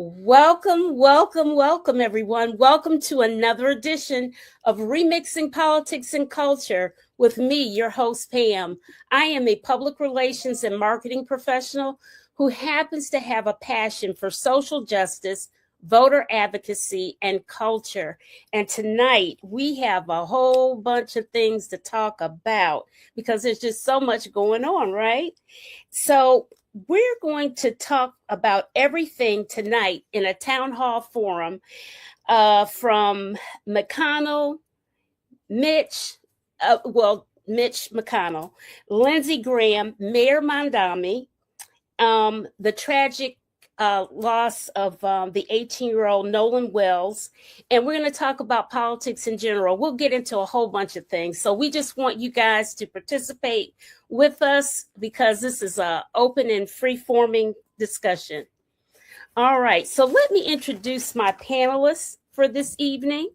Welcome, welcome, welcome, everyone. Welcome to another edition of Remixing Politics and Culture with me, your host, Pam. I am a public relations and marketing professional who happens to have a passion for social justice, voter advocacy, and culture. And tonight we have a whole bunch of things to talk about because there's just so much going on, right? So we're going to talk about everything tonight in a town hall forum from McConnell, Mitch, Mitch McConnell, Lindsey Graham, Mayor Mondami, the tragic loss of the 18-year-old Nolan Wells. And we're going to talk about politics in general. We'll get into a whole bunch of things. So we just want you guys to participate with us because this is an open and free-forming discussion. All right. So let me introduce my panelists for this evening.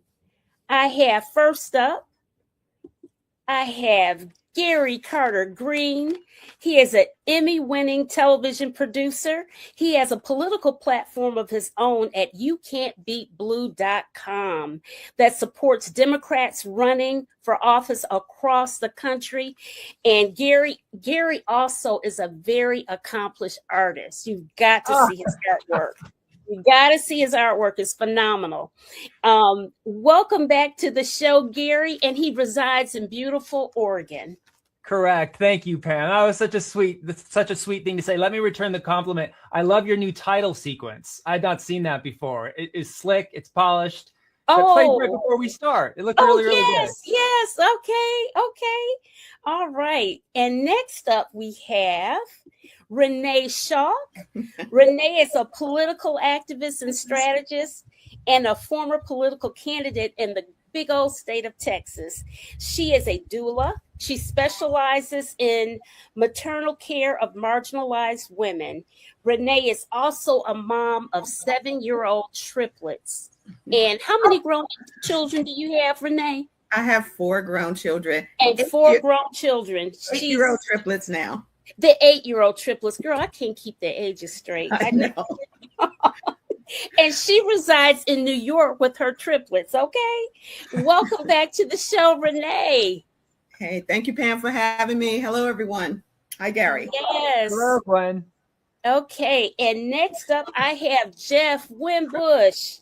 I have first up, I have Gary Carter Green. He is an Emmy-winning television producer. He has a political platform of his own at youcan'tbeatblue.com that supports Democrats running for office across the country. And Gary also is a very accomplished artist. You've got to see his artwork. You got to see his artwork. It's phenomenal. Welcome back to the show, Gary, and he resides in beautiful Oregon. Correct. Thank you, Pam. That was such a sweet thing to say. Let me return the compliment. I love your new title sequence. I'd not seen that before. It is slick. It's polished. I played right before we start. It looked really good. Yes. Okay. All right. And next up, we have Renee Shaw. Renee is a political activist and strategist and a former political candidate in the big old state of Texas. She is a doula. She specializes in maternal care of marginalized women. Renee is also a mom of 7-year-old triplets. And how many grown children do you have, Renee? I have 4 grown children. And 4 grown children. 8-year-old triplets now. The 8-year-old triplets. Girl, I can't keep their ages straight. I know. And she resides in New York with her triplets, okay? Welcome back to the show, Renee. Hey, thank you, Pam, for having me. Hello, everyone. Hi, Gary. Yes. Hello, Gwen. Okay, and next up, I have Jeff Wimbush.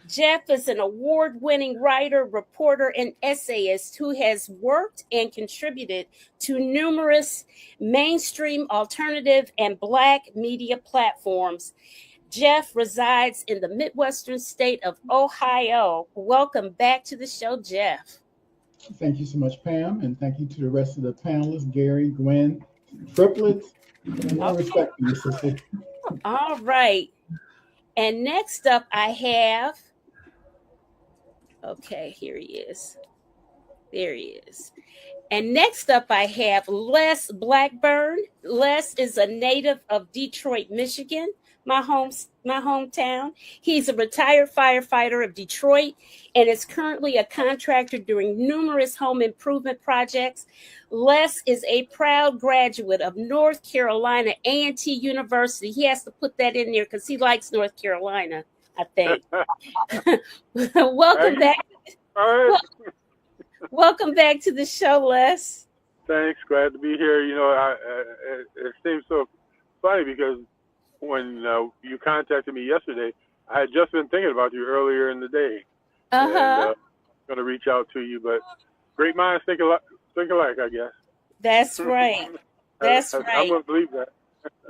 Jeff is an award-winning writer, reporter, and essayist who has worked and contributed to numerous mainstream, alternative, and Black media platforms. Jeff resides in the Midwestern state of Ohio. Welcome back to the show, Jeff. Thank you so much, Pam, and thank you to the rest of the panelists, Gary, Gwen, triplets, and more respect for you, sister. All right. And next up, I have... Okay, here he is. There he is. And next up, I have Les Blackburn. Les is a native of Detroit, Michigan, my hometown. He's a retired firefighter of Detroit and is currently a contractor doing numerous home improvement projects. Les is a proud graduate of North Carolina A&T University. He has to put that in there because he likes North Carolina, I think. Welcome back. All right. Welcome back to the show, Les. Thanks. Glad to be here. You know, it seems so funny because when you contacted me yesterday, I had just been thinking about you earlier in the day. And going to reach out to you, but great minds think alike, I guess. That's right. That's right. I wouldn't believe that.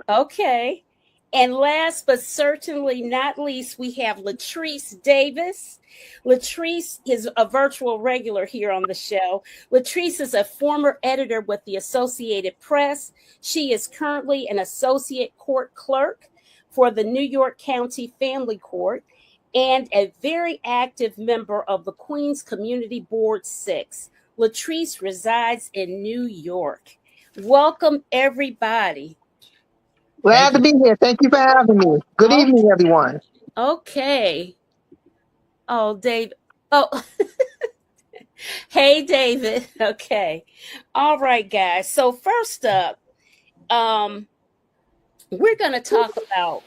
Okay. And last but certainly not least, we have Latrice Davis. Latrice is a virtual regular here on the show. Latrice is a former editor with the Associated Press. She is currently an associate court clerk for the New York County Family Court and a very active member of the Queens Community Board 6. Latrice resides in New York. Welcome, everybody. Glad to be here. Thank you for having me. Good evening, everyone. Okay. Oh, David. Oh, hey, David. Okay. All right, guys. So first up, we're going to talk about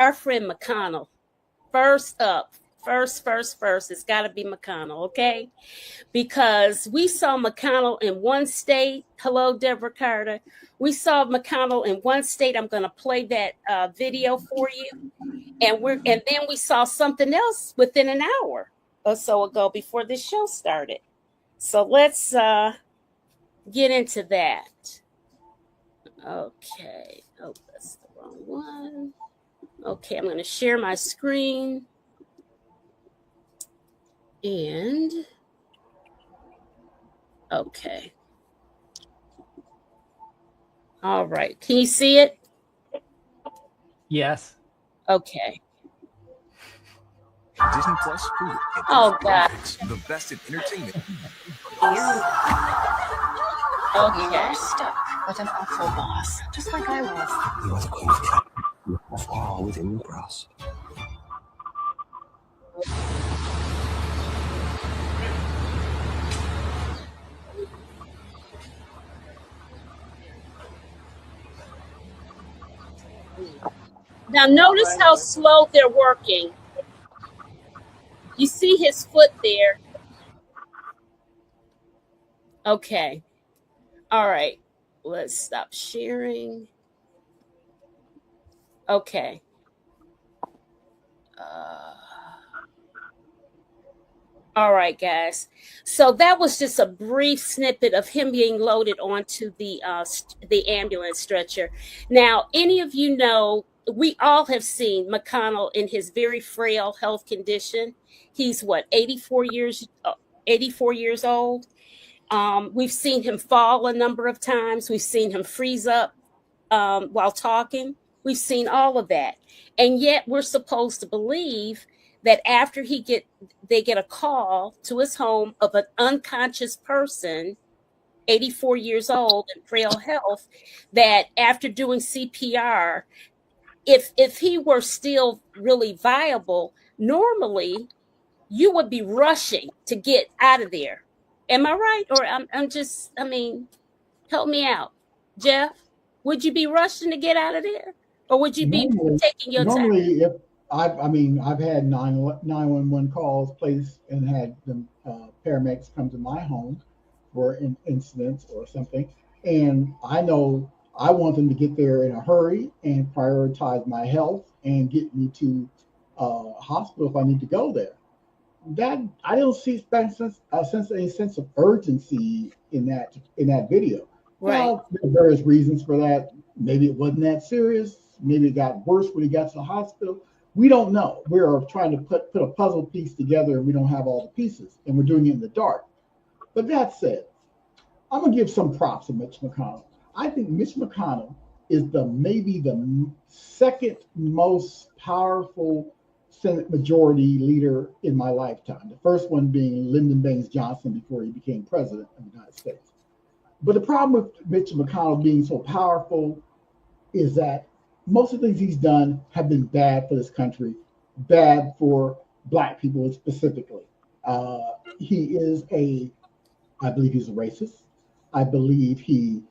our friend McConnell. First up, first, it's got to be McConnell, okay? Because we saw McConnell in one state. Hello, Deborah Carter. We saw McConnell in one state. I'm going to play that video for you. And then we saw something else within an hour or so ago before this show started. So let's get into that. Okay. Oh, that's the wrong one. Okay, I'm going to share my screen. And, okay. All right. Can you see it? Yes. Okay. Disney Plus. Oh, God. The best in entertainment. Okay. You're stuck with an awful boss, just like I was. You are the queen of cat. You fall within your grasp. Now notice how slow they're working. You see his foot there. Okay. All right. Let's stop sharing. Okay. All right, guys. So that was just a brief snippet of him being loaded onto the ambulance stretcher. Now, any of you know, we all have seen McConnell in his very frail health condition. He's what, 84 years old. We've seen him fall a number of times. We've seen him freeze up while talking. We've seen all of that. And yet we're supposed to believe that after they get a call to his home of an unconscious person, 84 years old and frail health, that after doing CPR, if he were still really viable, normally you would be rushing to get out of there. Am I right? Or help me out. Jeff, would you be rushing to get out of there? Or would you be taking your time? Normally, I've had 911 calls placed and had the paramedics come to my home for an incident or something. And I know I want them to get there in a hurry and prioritize my health and get me to a hospital if I need to go there. That I don't see any sense of urgency in that video. Right. Now, there are various reasons for that. Maybe it wasn't that serious. Maybe it got worse when he got to the hospital. We don't know. We're trying to put a puzzle piece together, and we don't have all the pieces, and we're doing it in the dark. But that said, I'm gonna give some props to Mitch McConnell. I think Mitch McConnell is maybe the second most powerful Senate Majority Leader in my lifetime. The first one being Lyndon Baines Johnson before he became president of the United States. But the problem with Mitch McConnell being so powerful is that most of the things he's done have been bad for this country, bad for Black people specifically. I believe he's a racist. I believe he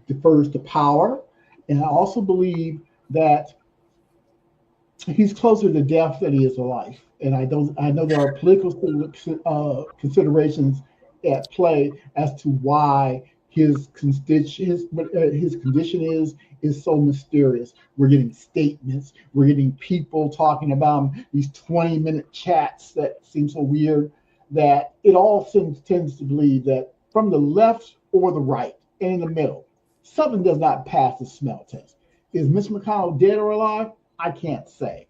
defers to power. And I also believe that he's closer to death than he is to life. And I know there are political considerations at play as to why his condition is so mysterious. We're getting statements, we're getting people talking about him, these 20-minute chats that seem so weird, that it all tends to believe that from the left or the right and in the middle, something does not pass the smell test. Is Mitch McConnell dead or alive? I can't say.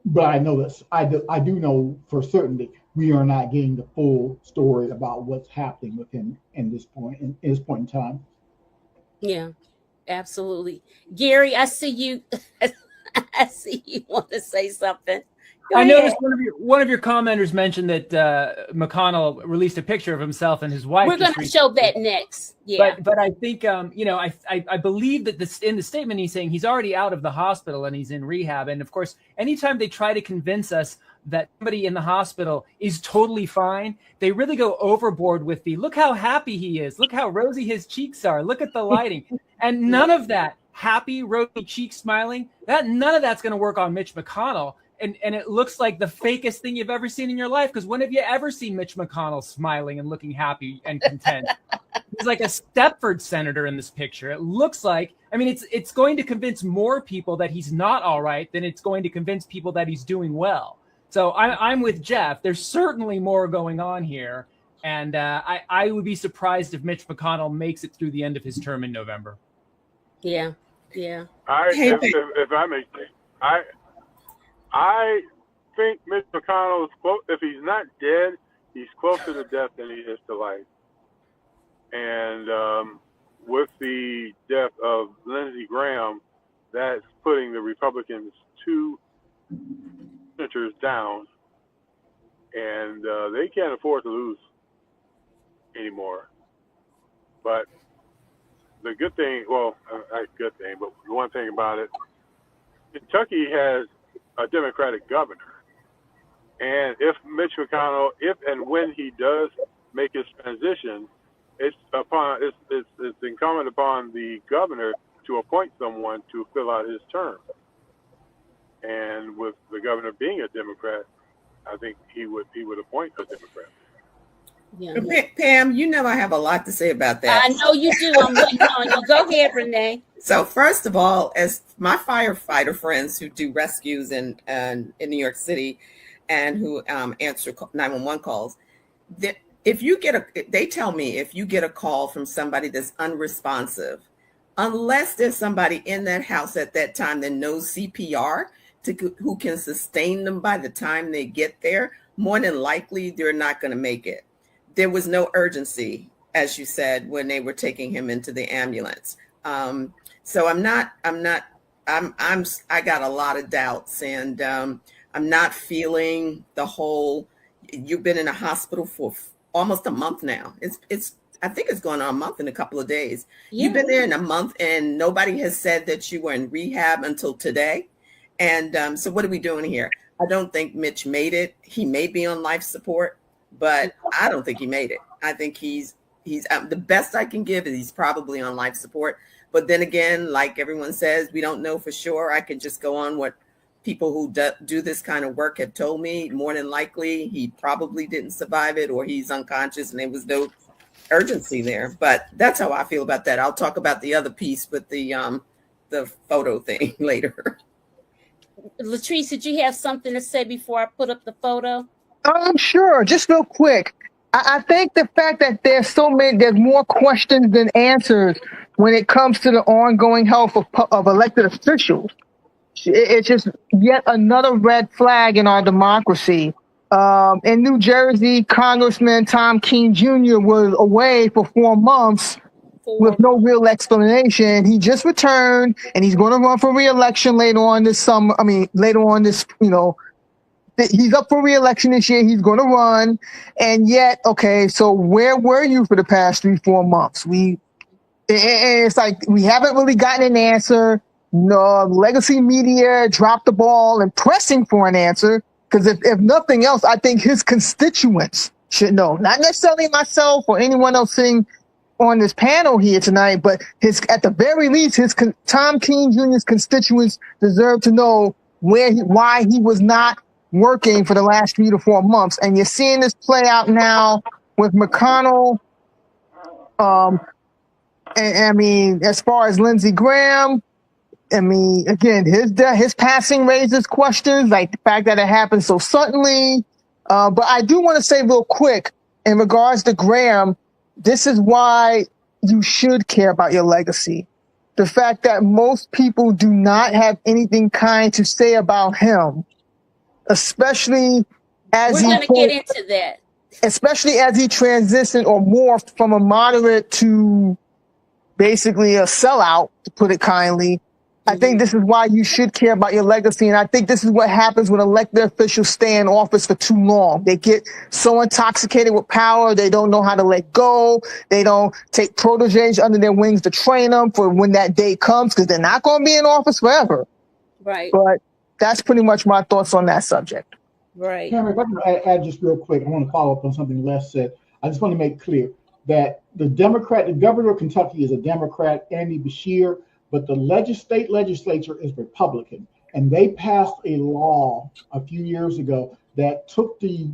But I know this. I do know for certainty we are not getting the full story about what's happening with him in this point in time. Yeah, absolutely. Gary, I see you. I see you want to say something. Go ahead. Noticed one of your commenters mentioned that McConnell released a picture of himself and his wife. We're going to show that next. Yeah, but I think I believe that in the statement he's saying he's already out of the hospital and he's in rehab. And of course, anytime they try to convince us that somebody in the hospital is totally fine, they really go overboard with look how happy he is, look how rosy his cheeks are, look at the lighting, and none of that happy, rosy cheeks smiling. None of that's going to work on Mitch McConnell. And it looks like the fakest thing you've ever seen in your life. Because when have you ever seen Mitch McConnell smiling and looking happy and content? He's like a Stepford senator in this picture. It looks like, I mean, it's going to convince more people that he's not all right than it's going to convince people that he's doing well. So I'm with Jeff. There's certainly more going on here. And I would be surprised if Mitch McConnell makes it through the end of his term in November. Yeah. If I may say, I think Mitch McConnell is close. If he's not dead, he's closer to death than he is to life. And with the death of Lindsey Graham, that's putting the Republicans 2 senators down, and they can't afford to lose anymore. But the good thing, well, not good thing, but the one thing about it, Kentucky has a Democratic governor. And if Mitch McConnell, if and when he does make his transition, it's incumbent upon the governor to appoint someone to fill out his term. And with the governor being a Democrat, I think he would appoint a Democrat. Yeah. Pam, you know I have a lot to say about that. I know you do. I'm waiting on you. Go ahead, Renee. So first of all, as my firefighter friends who do rescues in New York City and who answer 911 calls, they tell me if you get a call from somebody that's unresponsive, unless there's somebody in that house at that time that knows CPR who can sustain them by the time they get there, more than likely they're not going to make it. There was no urgency, as you said, when they were taking him into the ambulance. So I got a lot of doubts, and I'm not feeling the whole, you've been in a hospital for almost a month now. I think it's going on a month in a couple of days. Yeah. You've been there in a month and nobody has said that you were in rehab until today. And so what are we doing here? I don't think Mitch made it. He may be on life support, but I don't think he made it. I think he's the best I can give is he's probably on life support. But then again, like everyone says, we don't know for sure. I can just go on what people who do this kind of work have told me. More than likely, he probably didn't survive it, or he's unconscious and there was no urgency there. But that's how I feel about that. I'll talk about the other piece with the photo thing later. Latrice, did you have something to say before I put up the photo? Sure. Just real quick. I think the fact that there's more questions than answers when it comes to the ongoing health of elected officials. It's just yet another red flag in our democracy. In New Jersey, Congressman Tom Keene Jr. was away for 4 months with no real explanation. He just returned, and he's going to run for re-election later on this summer. He's up for re-election this year. He's going to run. And yet, okay, so where were you for the past 3-4 months? It's like we haven't really gotten an answer. No, legacy media dropped the ball in pressing for an answer. Because if nothing else, I think his constituents should know. Not necessarily myself or anyone else sitting on this panel here tonight, but at the very least, Tom Keene Jr.'s constituents deserve to know why he was not working for the last 3 to 4 months. And you're seeing this play out now with McConnell. As far as Lindsey Graham, again, his passing raises questions, like the fact that it happened so suddenly. But I do want to say real quick, in regards to Graham, this is why you should care about your legacy. The fact that most people do not have anything kind to say about him, especially as we're going to get into that. Especially as he transitioned or morphed from a moderate to basically a sellout, to put it kindly. I think this is why you should care about your legacy. And I think this is what happens when elected officials stay in office for too long. They get so intoxicated with power, they don't know how to let go. They don't take proteges under their wings to train them for when that day comes, because they're not going to be in office forever. Right. But that's pretty much my thoughts on that subject. Right. Cameron, if I can add just real quick, I want to follow up on something Les said. I just want to make clear that the governor of Kentucky is a Democrat, Andy Beshear, but the state legislature is Republican, and they passed a law a few years ago that took the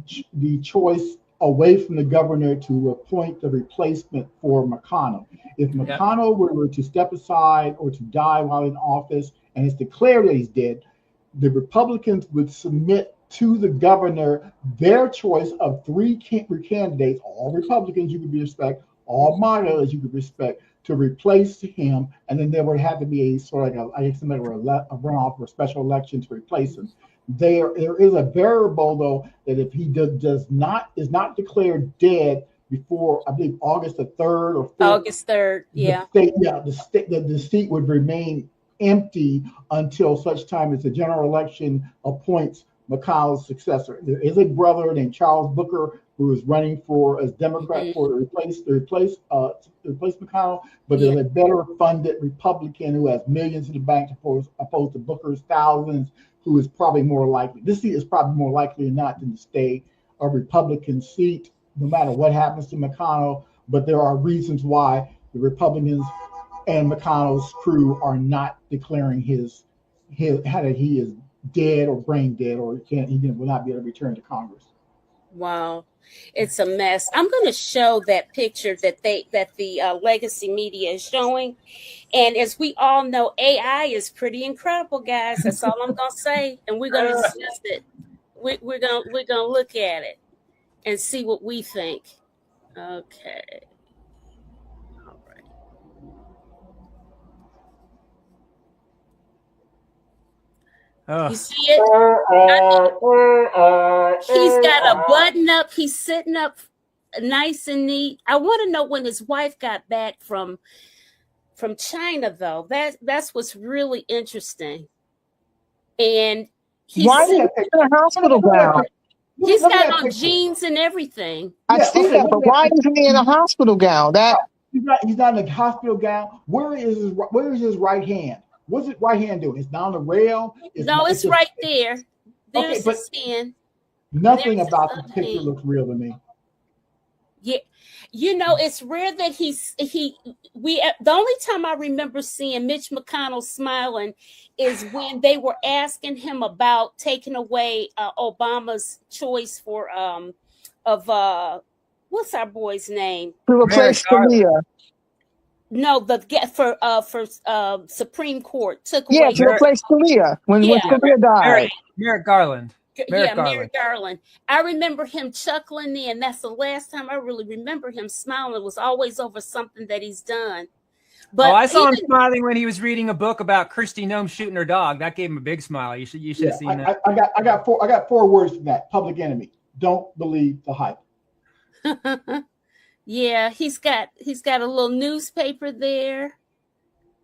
choice away from the governor to appoint the replacement for McConnell. If McConnell were to step aside or to die while in office, and it's declared that he's dead, the Republicans would submit to the governor their choice of three candidates, all Republicans you could respect, all moderates you could respect, to replace him, and then there would have to be a sort of a runoff or a special election to replace him. There is a variable though that if he is not declared dead before, I believe, August the 3rd or 4th, August 3rd, yeah, the seat would remain empty until such time as the general election appoints McConnell's successor. There is a brother named Charles Booker who is running for as Democrat for to replace McConnell, but there's a better funded Republican who has millions in the bank opposed to Booker's thousands, who is probably more likely. This seat is probably more likely than not to stay a Republican seat, no matter what happens to McConnell. But there are reasons why the Republicans and McConnell's crew are not declaring that he is dead or brain dead, or he will not be able to return to Congress. Wow, it's a mess. I'm going to show that picture that the legacy media is showing, and as we all know, AI is pretty incredible, guys. That's all I'm going to say, and we're going to discuss it. We're going to look at it and see what we think. Okay. All right. You see it? He's got a button up. He's sitting up nice and neat. I want to know when his wife got back from China, though. That's what's really interesting. And why is he in a hospital gown? He's got on jeans and everything. I see that, but why isn't he in a hospital gown? He's not in a hospital gown. Where is his right hand? What's his right hand doing? It's down the rail. It's right there. There's his hand. Nothing about the picture looks real to me. Yeah, it's rare that the only time I remember seeing Mitch McConnell smiling is when they were asking him about taking away Obama's choice for what's our boy's name? To replace Scalia. No, for Supreme Court took away. To replace Scalia when Scalia died. Merrick Garland. Merrick Garland. I remember him chuckling then. That's the last time I really remember him smiling. It was always over something that he's done. But I saw him smiling when he was reading a book about Kristi Noem shooting her dog. That gave him a big smile. You should have seen that. I got four words from that. Public enemy. Don't believe the hype. Yeah, he's got a little newspaper there.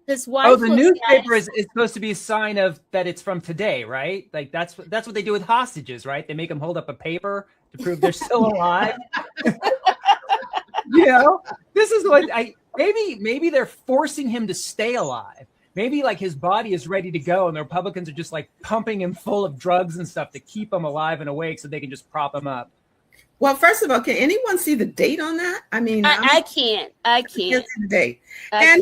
His wife. Oh, the newspaper is supposed to be a sign of that it's from today, right? Like that's what they do with hostages, right? They make them hold up a paper to prove they're still alive. This is what maybe they're forcing him to stay alive. Maybe like his body is ready to go, and the Republicans are just like pumping him full of drugs and stuff to keep him alive and awake, so they can just prop him up. Well, first of all, can anyone see the date on that? I mean, I can't. I can't see the date. And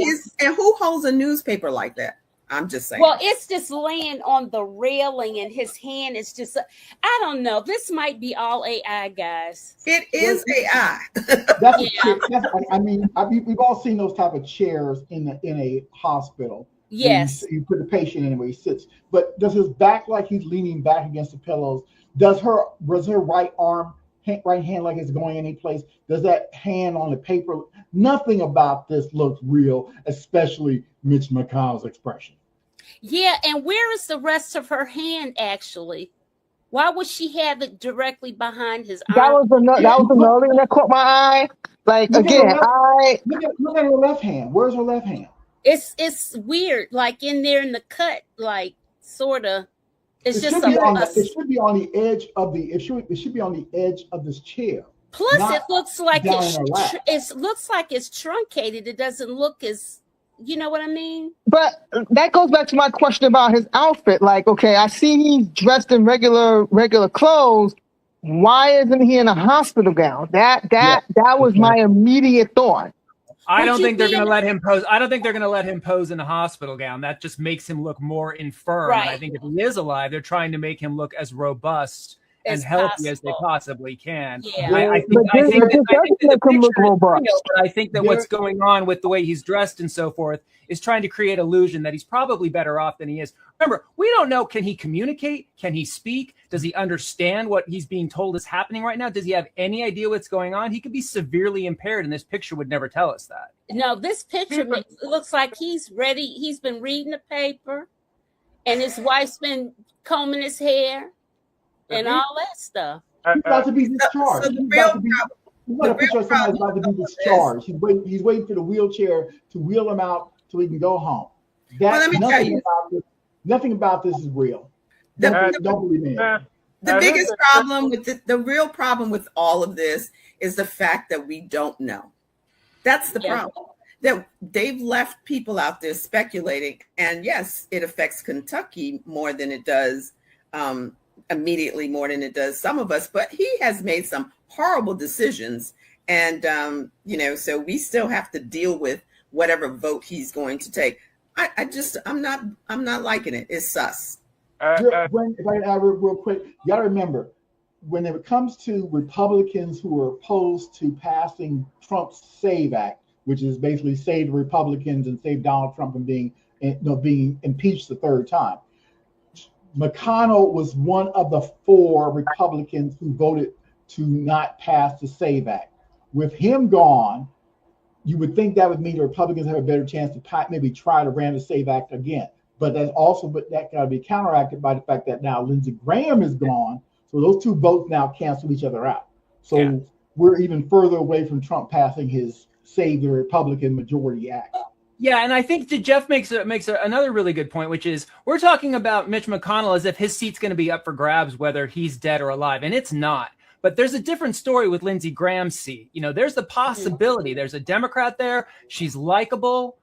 who holds a newspaper like that? I'm just saying. Well, it's just laying on the railing, and his hand is just. I don't know. This might be all AI, guys. It is AI. We've all seen those type of chairs in a hospital. Yes. You put the patient in where he sits, but does his back like he's leaning back against the pillows? Does her right hand like it's going any place? Does that hand on the paper? Nothing about this looks real, especially Mitch McConnell's expression. Yeah, and where is the rest of her hand actually? Why would she have it directly behind his arm? That was another thing that caught my eye. Look at her left hand. Where's her left hand? It's weird, like in there in the cut, like sort of. It should be on the edge of it should be on the edge of this chair. Plus, it looks like it's truncated. It doesn't look as, you know what I mean? But that goes back to my question about his outfit. Like, okay, I see he's dressed in regular clothes. Why isn't he in a hospital gown? That was my immediate thought. I don't think they're going to let him pose. I don't think they're going to let him pose in a hospital gown. That just makes him look more infirm. Right. And I think if he is alive, they're trying to make him look as robust and healthy as they possibly can. Yeah. I think that what's going on with the way he's dressed and so forth is trying to create illusion that he's probably better off than he is. Remember, we don't know, can he communicate? Can he speak? Does he understand what he's being told is happening right now? Does he have any idea what's going on? He could be severely impaired, and this picture would never tell us that. No, this picture looks like he's ready. He's been reading the paper, and his wife's been combing his hair and all that stuff. He's about to be discharged. He's got a picture of somebody about to be discharged. He's waiting for the wheelchair to wheel him out so he can go home. Let me tell you, nothing about this is real. Don't believe me. The biggest problem with the real problem with all of this is the fact that we don't know. That's the problem. That they've left people out there speculating, and yes, it affects Kentucky more than it does immediately more than it does some of us, but he has made some horrible decisions, and so we still have to deal with whatever vote he's going to take. I'm not liking it. It's sus. If I can add real quick, you got to remember, when it comes to Republicans who are opposed to passing Trump's SAVE Act, which is basically save the Republicans and save Donald Trump from being impeached the third time, McConnell was one of the 4 Republicans who voted to not pass the SAVE Act. With him gone, you would think that would mean the Republicans have a better chance to maybe try to ram the SAVE Act again. But that got to be counteracted by the fact that now Lindsey Graham is gone. So those 2 votes now cancel each other out. So we're even further away from Trump passing his Save the Republican Majority Act. Yeah, and I think that Jeff makes another really good point, which is we're talking about Mitch McConnell as if his seat's going to be up for grabs whether he's dead or alive, and it's not. But there's a different story with Lindsey Graham's seat. There's the possibility. There's a Democrat there. She's likable.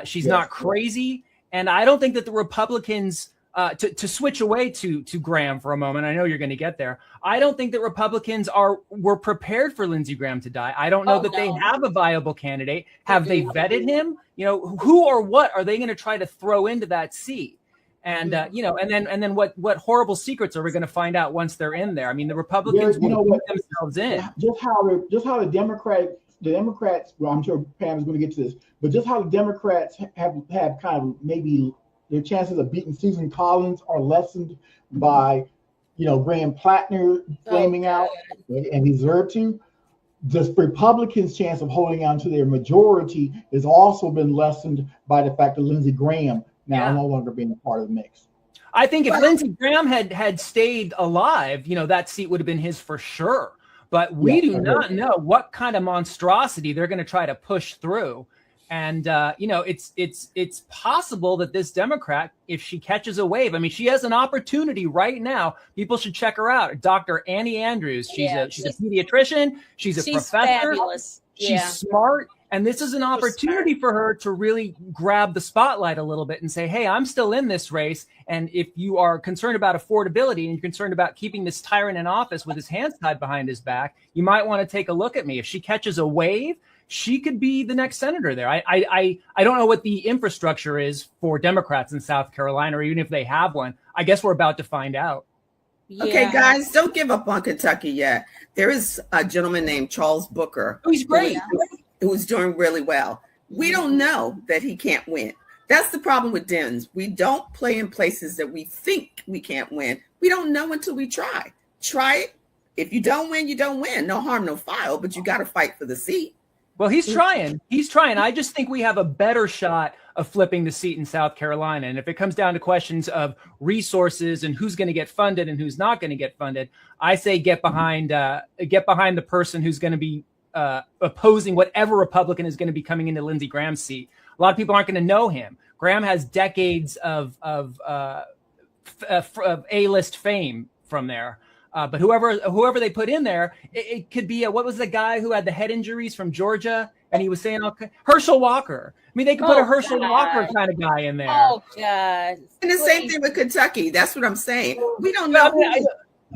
She's not crazy. And I don't think that the Republicans, to switch away to Graham for a moment, I know you're going to get there. I don't think that Republicans were prepared for Lindsey Graham to die. I don't know they have a viable candidate. Have they vetted him? Who or what are they going to try to throw into that seat? And and then what horrible secrets are we going to find out once they're in there? I mean, the Republicans will put themselves in. Just how the Democrats. Well, I'm sure Pam is going to get to this, but just how the Democrats have kind of maybe their chances of beating Susan Collins are lessened by, Graham Plattner flaming out, and he deserved to. The Republicans' chance of holding on to their majority has also been lessened by the fact that Lindsey Graham now no longer being a part of the mix. I think if Lindsey Graham had stayed alive, that seat would have been his for sure. But we do not know what kind of monstrosity they're going to try to push through. And, it's possible that this Democrat, if she catches a wave, I mean, she has an opportunity right now. People should check her out. Dr. Annie Andrews. She's a pediatrician. She's a professor. Fabulous. She's smart. And this is an opportunity for her to really grab the spotlight a little bit and say, hey, I'm still in this race. And if you are concerned about affordability and you're concerned about keeping this tyrant in office with his hands tied behind his back, you might want to take a look at me. If she catches a wave, she could be the next senator there. I don't know what the infrastructure is for Democrats in South Carolina, or even if they have one. I guess we're about to find out. Yeah. Okay, guys, don't give up on Kentucky yet. There is a gentleman named Charles Booker. Oh, he's great. Who's doing really well. We don't know that he can't win. That's the problem with Dems. We don't play in places that we think we can't win. We don't know until we try. Try it. If you don't win, you don't win. No harm, no foul, but you got to fight for the seat. Well, he's trying. I just think we have a better shot of flipping the seat in South Carolina. And if it comes down to questions of resources and who's going to get funded and who's not going to get funded, I say get behind the person who's going to be opposing whatever Republican is going to be coming into Lindsey Graham's seat. A lot of people aren't going to know him. Graham has decades of A-list fame from there. But whoever they put in there, it could be what was the guy who had the head injuries from Georgia, and he was saying Herschel Walker. I mean, they could put a Herschel Walker kind of guy in there. Oh God! And the same thing with Kentucky. That's what I'm saying. We don't know.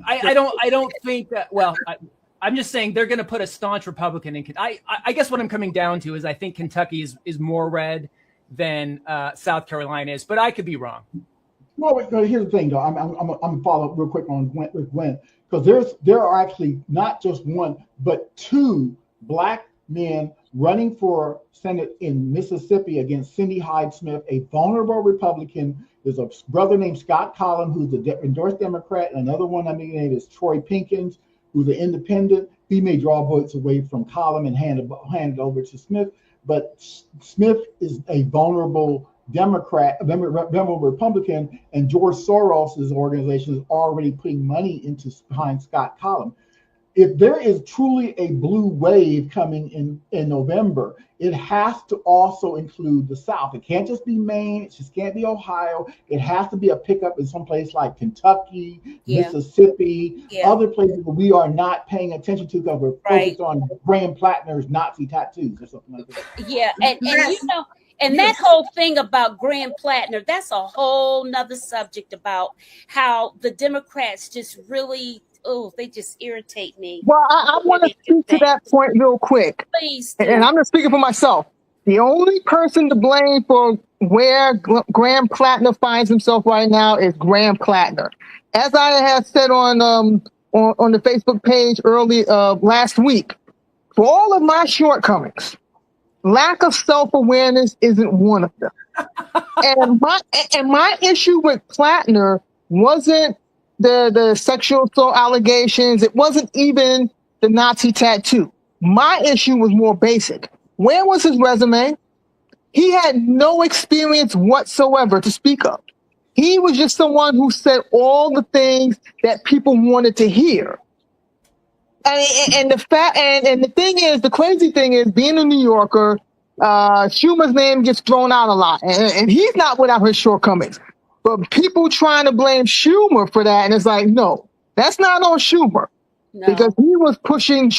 I don't think that. Well, I'm just saying they're going to put a staunch Republican in. I guess what I'm coming down to is I think Kentucky is more red than South Carolina is, but I could be wrong. No, here's the thing, though. I'm gonna follow up real quick on Gwen, because there are actually not just one, but two black men running for Senate in Mississippi against Cindy Hyde-Smith, a vulnerable Republican. There's a brother named Scott Collin, who's an endorsed Democrat, and another one I mean named is Troy Pinkins, who's an independent. He may draw votes away from Collin and hand it over to Smith, but Smith is a vulnerable Democrat, vulnerable Republican, and George Soros's organization is already putting money behind Scott Collin. If there is truly a blue wave coming in November, it has to also include the South. It can't just be Maine. It just can't be Ohio. It has to be a pickup in some place like Kentucky, Mississippi, other places that we are not paying attention to because we're focused on Graham Plattner's Nazi tattoos or something like that. Yeah, and you know, and that whole thing about Graham Plattner, that's a whole nother subject about how the Democrats just really, they just irritate me. Well, I want to speak to that point real quick. Please do. And I'm just speaking for myself. The only person to blame for where Graham Plattner finds himself right now is Graham Plattner. As I had said on the Facebook page early last week, for all of my shortcomings, lack of self-awareness isn't one of them. and my issue with Plattner wasn't the sexual assault allegations. It wasn't even the Nazi tattoo. My issue was more basic. Where was his resume? He had no experience whatsoever to speak of. He was just someone who said all the things that people wanted to hear. And the thing is, the crazy thing is, being a New Yorker, Schumer's name gets thrown out a lot, and he's not without his shortcomings. But people trying to blame Schumer for that, and it's like, no, that's not on Schumer, because he was pushing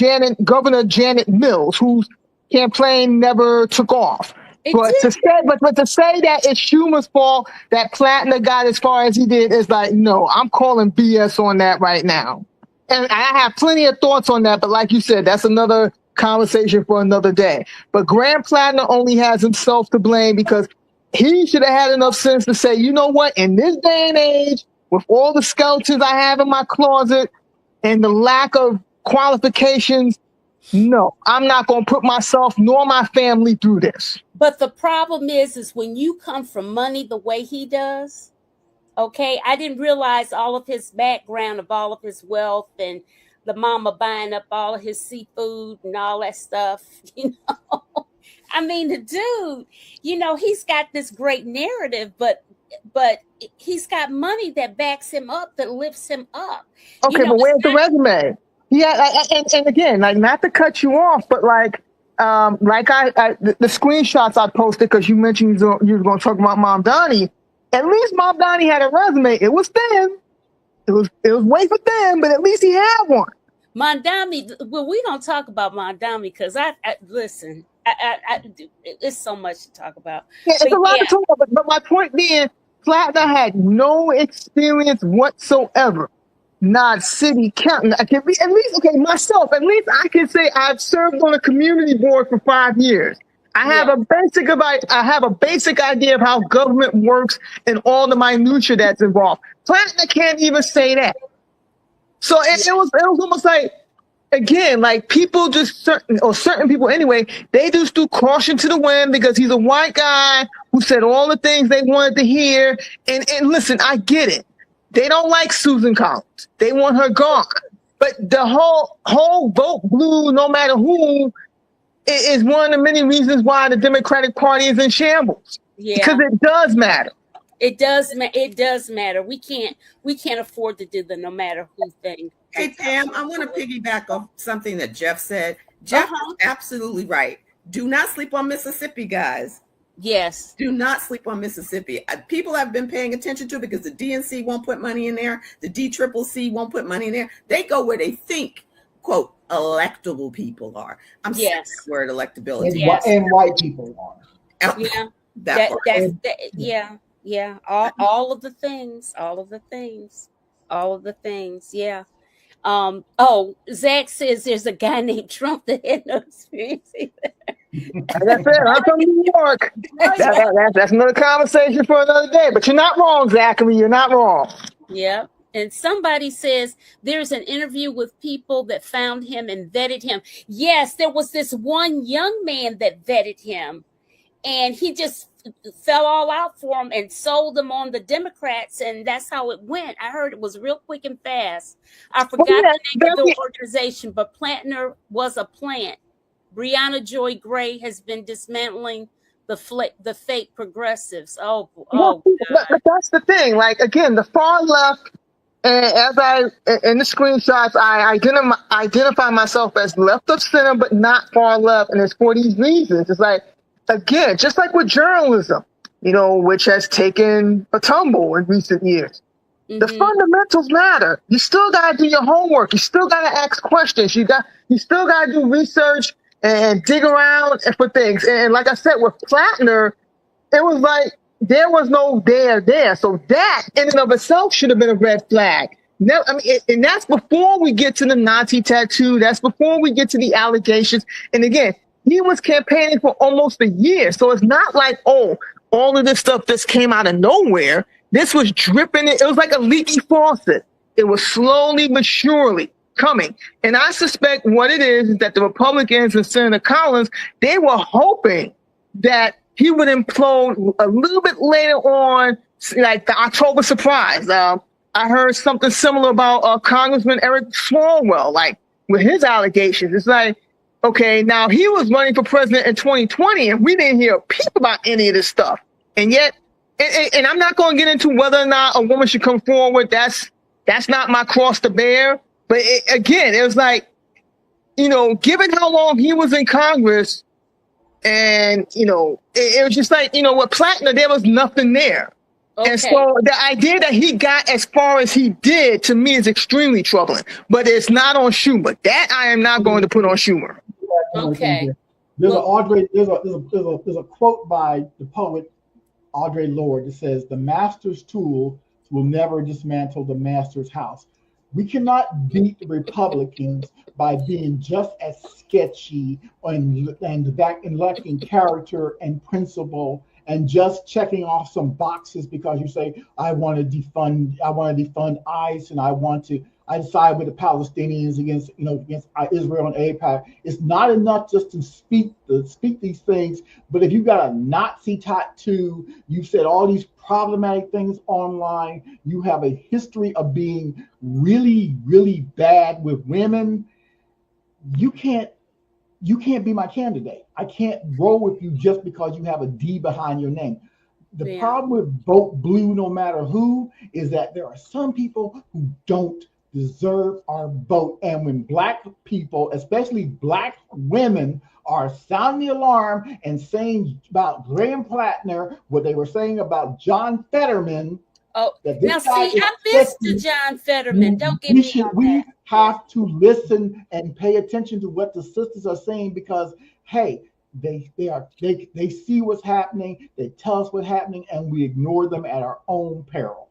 Governor Janet Mills, whose campaign never took off. But to say that it's Schumer's fault that Plattner got as far as he did is like, no, I'm calling BS on that right now. And I have plenty of thoughts on that, but like you said, that's another conversation for another day. But Graham Plattner only has himself to blame because he should have had enough sense to say, you know what, in this day and age, with all the skeletons I have in my closet and the lack of qualifications, no, I'm not going to put myself nor my family through this. But the problem is when you come from money the way he does, okay, I didn't realize all of his background of all of his wealth and the mama buying up all of his seafood and all that stuff, you know. I mean, the dude, you know, he's got this great narrative, but he's got money that backs him up, that lifts him up. Okay, you know, but where's the resume? Yeah, and again, like, not to cut you off, but like the screenshots I posted, because you mentioned you were going to talk about Mom Donnie. At least Mom Donnie had a resume. It was thin. It was way for thin, but at least he had one. Mondami, well, we don't talk about Mondami because listen, it's so much to talk about. Yeah, it's a lot to talk about, but my point being, Plattner had no experience whatsoever. Not city counting. I can be at least, okay, myself, at least I can say I've served on a community board for 5 years. I have a basic idea of how government works and all the minutia that's involved. Plattner can't even say that. So it was almost like, again, like people just certain people anyway, they just do caution to the wind because he's a white guy who said all the things they wanted to hear. And listen, I get it. They don't like Susan Collins. They want her gone. But the whole vote blue, no matter who, is one of the many reasons why the Democratic Party is in shambles. Yeah. Because it does matter. It does matter. We can't afford to do the no matter who thing. Hey, Pam, I want to piggyback off something that Jeff said. Jeff is absolutely right. Do not sleep on Mississippi, guys. Yes. Do not sleep on Mississippi. People have been paying attention to it because the DNC won't put money in there. The DCCC won't put money in there. They go where they think, quote, electable people are. I'm saying that word, electability. And white people are. Yeah. All of the things. Yeah. Oh, Zach says there's a guy named Trump that had no experience either. Like I said, I'm from New York. That's another conversation for another day. But you're not wrong, Zachary. You're not wrong. Yep. And somebody says there's an interview with people that found him and vetted him. Yes, there was this one young man that vetted him, and he just fell all out for him and sold them on the Democrats, and that's how it went. I heard it was real quick and fast. I forgot the name of the organization, but Plantner was a plant. Brianna Joy Gray has been dismantling the fake progressives. But that's the thing. Like, again, the far left, and as in the screenshots, I identify myself as left of center, but not far left, and it's for these reasons. It's like, again, just like with journalism, which has taken a tumble in recent years. The fundamentals matter. You still got to do your homework. You still got to ask questions. You still got to do research and dig around for things. And like I said, with Plattner, it was like there was no there. So that in and of itself should have been a red flag. Now, and that's before we get to the Nazi tattoo. That's before we get to the allegations. And again, he was campaigning for almost a year. So it's not like, all of this stuff just came out of nowhere. This was dripping. It was like a leaky faucet. It was slowly but surely coming. And I suspect what it is that the Republicans and Senator Collins, they were hoping that he would implode a little bit later on, like the October surprise. I heard something similar about Congressman Eric Swalwell, like with his allegations. It's like, okay, now he was running for president in 2020, and we didn't hear a peep about any of this stuff. And yet, and I'm not going to get into whether or not a woman should come forward. That's not my cross to bear. But again, it was like, given how long he was in Congress, and, it was just like, with Plattner, there was nothing there. Okay. And so the idea that he got as far as he did, to me, is extremely troubling. But it's not on Schumer. That I am not going to put on Schumer. Okay. There's a quote by the poet Audre Lorde that says, "The master's tool will never dismantle the master's house." We cannot beat the Republicans by being just as sketchy and lacking character and principle and just checking off some boxes because you say, I want to defund ICE and I side with the Palestinians against Israel and AIPAC. It's not enough just to speak these things, but if you've got a Nazi tattoo, you've said all these problematic things online, you have a history of being really, really bad with women, you can't be my candidate. I can't roll with you just because you have a D behind your name. The problem with vote blue no matter who is that there are some people who don't deserve our vote. And when Black people, especially Black women, are sounding the alarm and saying about Graham Plattner what they were saying about John Fetterman. Oh, now see, I missed the John Fetterman. Don't get me on we that. have to listen and pay attention to what the sisters are saying because, hey, they see what's happening, they tell us what's happening, and we ignore them at our own peril.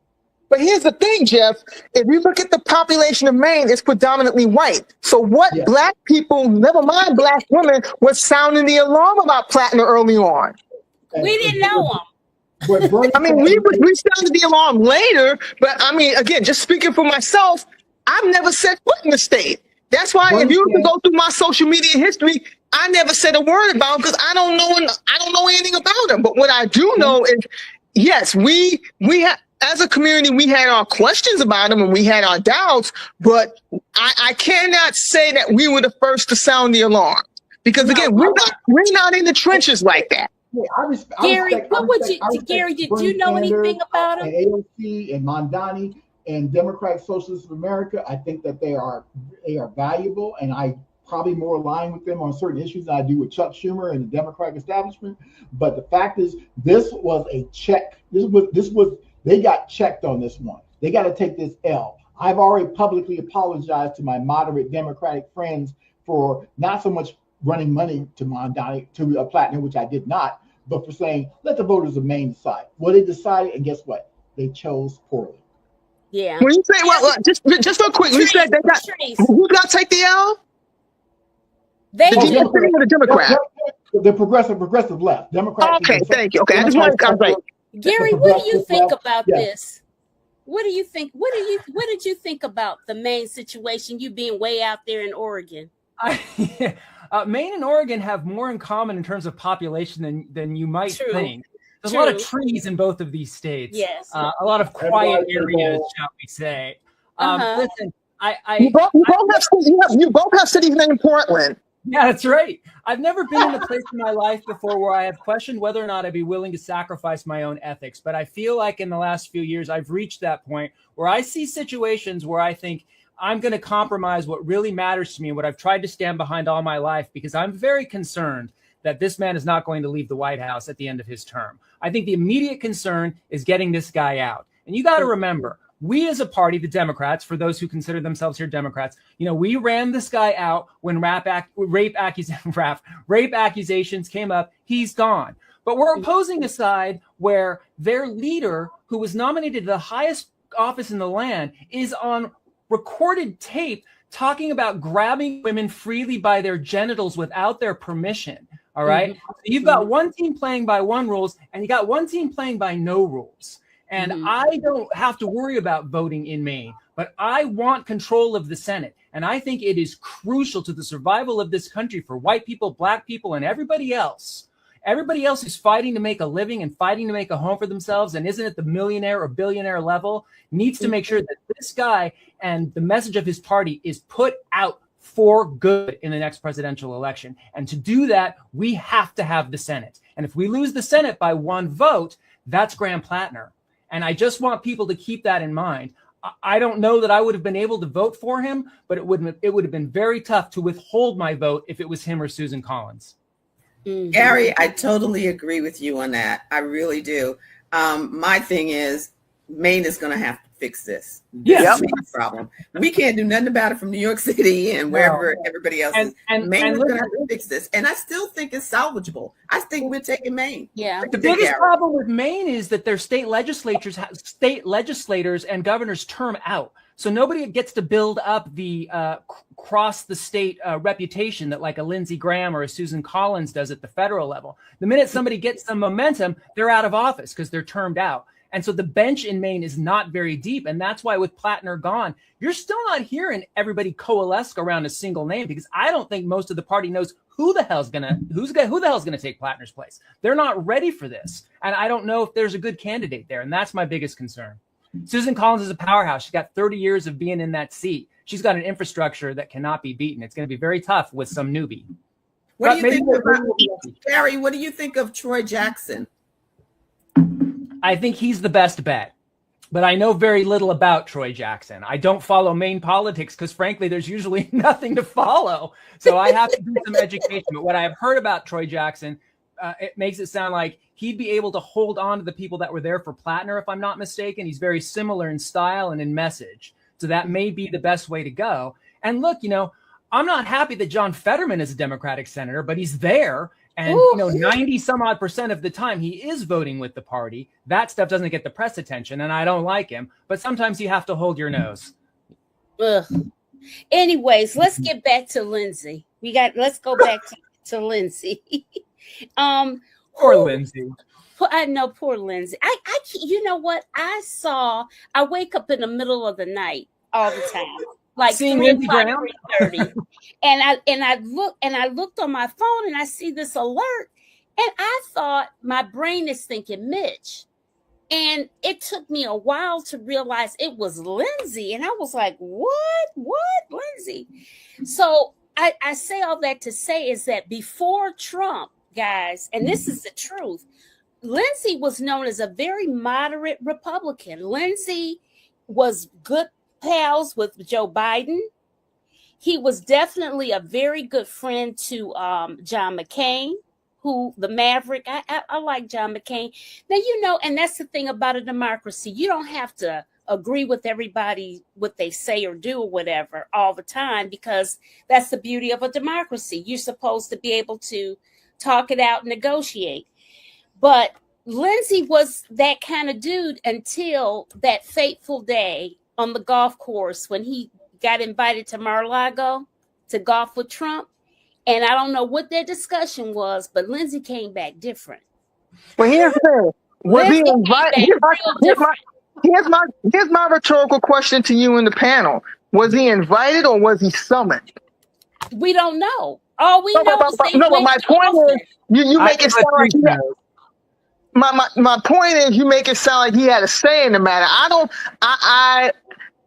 But here's the thing, Jeff. If you look at the population of Maine, it's predominantly white. So what Black people, never mind Black women, was sounding the alarm about Plattner early on? We didn't know him. I mean, we sounded the alarm later, but I mean, again, just speaking for myself, I've never set foot in the state. That's why if you were to go through my social media history, I never said a word about him because I don't know anything about him. But what I do know is, yes, we have, as a community, we had our questions about him and we had our doubts, but I cannot say that we were the first to sound the alarm because again, we're not in the trenches like that. Gary, Gary, did you know anything about him? And AOC and Mondani and Democratic Socialists of America, I think that they are valuable, and I probably more aligned with them on certain issues than I do with Chuck Schumer and the Democratic establishment. But the fact is, this was a check. They got checked on this one. They got to take this L. I've already publicly apologized to my moderate Democratic friends for not so much running money to Mondani, to a Plattner, which I did not, but for saying, let the voters of Maine decide. Well, they decided, and guess what? They chose poorly. Yeah. When you say, well, just real quick, when you said they got, who's got to take the L? They The do. GOP or the Democrat? The progressive left. Democrats. Okay, thank you. Okay, I just wanted to right. Gary, what do you think about this? What do you think? What did you think about the Maine situation? You being way out there in Oregon. Maine and Oregon have more in common in terms of population than you might think. There's a lot of trees in both of these states. Yes. A lot of quiet areas, shall we say. Listen, you both have cities named Portland. Yeah, that's right. I've never been in a place in my life before where I have questioned whether or not I'd be willing to sacrifice my own ethics. But I feel like in the last few years, I've reached that point where I see situations where I think I'm going to compromise what really matters to me and what I've tried to stand behind all my life, because I'm very concerned that this man is not going to leave the White House at the end of his term. I think the immediate concern is getting this guy out. And you got to remember, we as a party, the Democrats, for those who consider themselves here Democrats, we ran this guy out when rape accusations came up. He's gone. But we're opposing a side where their leader, who was nominated to the highest office in the land, is on recorded tape talking about grabbing women freely by their genitals without their permission. All right. So you've got one team playing by one rules, and you got one team playing by no rules. And I don't have to worry about voting in Maine, but I want control of the Senate. And I think it is crucial to the survival of this country for white people, black people, and everybody else. Everybody else who's fighting to make a living and fighting to make a home for themselves and isn't at the millionaire or billionaire level needs to make sure that this guy and the message of his party is put out for good in the next presidential election. And to do that, we have to have the Senate. And if we lose the Senate by one vote, that's Graham Plattner. And I just want people to keep that in mind. I don't know that I would have been able to vote for him, but it would have been very tough to withhold my vote if it was him or Susan Collins. Gary, I totally agree with you on that. I really do. My thing is, Maine is going to have to fix this. This is Maine's problem. We can't do nothing about it from New York City and wherever everybody else is. Maine is going to have to fix this. And I still think it's salvageable. I think we're taking Maine. Yeah. The biggest problem with Maine is that their state legislators and governors term out. So nobody gets to build up the cross the state reputation that like a Lindsey Graham or a Susan Collins does at the federal level. The minute somebody gets some momentum, they're out of office because they're termed out. And so the bench in Maine is not very deep. And that's why with Plattner gone, you're still not hearing everybody coalesce around a single name, because I don't think most of the party knows who the hell's gonna take Plattner's place. They're not ready for this. And I don't know if there's a good candidate there. And that's my biggest concern. Susan Collins is a powerhouse. She's got 30 years of being in that seat. She's got an infrastructure that cannot be beaten. It's going to be very tough with some newbie. What do you think about Gary? What do you think of Troy Jackson? I think he's the best bet, but I know very little about Troy Jackson. I don't follow Maine politics because, frankly, there's usually nothing to follow. So I have to do some education. But what I've heard about Troy Jackson, it makes it sound like he'd be able to hold on to the people that were there for Plattner, if I'm not mistaken. He's very similar in style and in message. So that may be the best way to go. And look, I'm not happy that John Fetterman is a Democratic senator, but he's there. And, 90 some odd % of the time he is voting with the party. That stuff doesn't get the press attention, and I don't like him. But sometimes you have to hold your nose. Ugh. Anyways, let's get back to Lindsay. Let's go back to Lindsay. Poor Lindsay. I know, poor Lindsay. You know what? I wake up in the middle of the night all the time. Like seeing Lindsey Graham, 3:30, and I looked on my phone and I see this alert, and I thought my brain is thinking Mitch, and it took me a while to realize it was Lindsay, and I was like, what Lindsay? So I say all that to say is that before Trump, guys, and this is the truth, Lindsay was known as a very moderate Republican. Lindsay was good pals with Joe Biden. He was definitely a very good friend to John McCain, who the Maverick. I like John McCain. Now, and that's the thing about a democracy. You don't have to agree with everybody, what they say or do or whatever all the time, because that's the beauty of a democracy. You're supposed to be able to talk it out and negotiate. But Lindsay was that kind of dude until that fateful day on the golf course when he got invited to Mar-a-Lago to golf with Trump. And I don't know what their discussion was, but Lindsey came back different. Well, here's the thing. Was he invited? Here's my rhetorical question to you in the panel. Was he invited or was he summoned? We don't know. All we know is they but went my to point Austin. is, you make it sound like my point is, you make it sound like he had a say in the matter.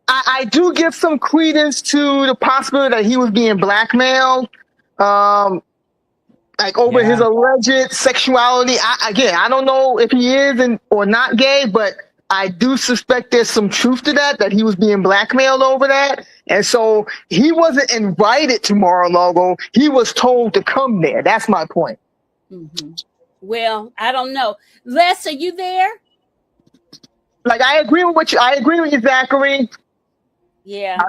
I do give some credence to the possibility that he was being blackmailed, like over his alleged sexuality. I don't know if he is or not gay, but I do suspect there's some truth to that he was being blackmailed over that. And so he wasn't invited to Mar-a-Lago. He was told to come there. That's my point. Mm-hmm. Well, I don't know. Les, are you there? Like, I agree with you, Zachary. Yeah. I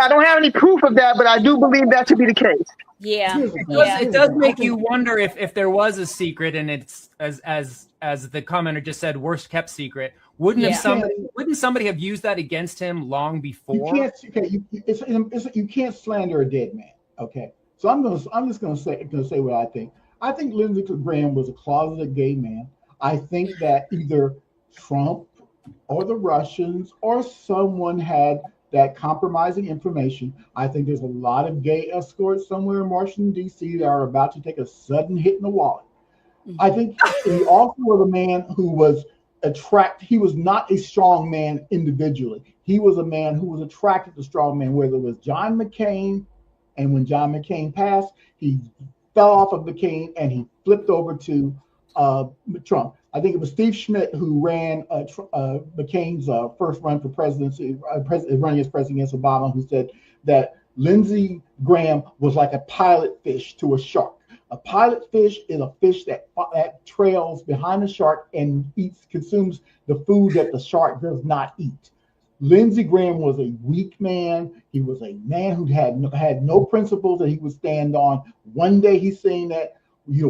don't have any proof of that, but I do believe that to be the case. Yeah. It does make you wonder if there was a secret, and it's as the commenter just said, worst kept secret. Wouldn't somebody have used that against him long before? You can't slander a dead man. Okay, so I'm just gonna say what I think. I think Lindsey Graham was a closeted gay man. I think that either Trump or the Russians or someone had that compromising information. I think there's a lot of gay escorts somewhere in Washington, D.C. that are about to take a sudden hit in the wallet. I think he also was a man who was he was not a strong man individually. He was a man who was attracted to strong men, whether it was John McCain, and when John McCain passed, he fell off of McCain and he flipped over to Trump. I think it was Steve Schmidt who ran McCain's first run for presidency, running as president against Obama, who said that Lindsey Graham was like a pilot fish to a shark. A pilot fish is a fish that trails behind the shark and consumes the food that the shark does not eat. Lindsey Graham was a weak man. He was a man who had no principles that he would stand on. One day he's saying that,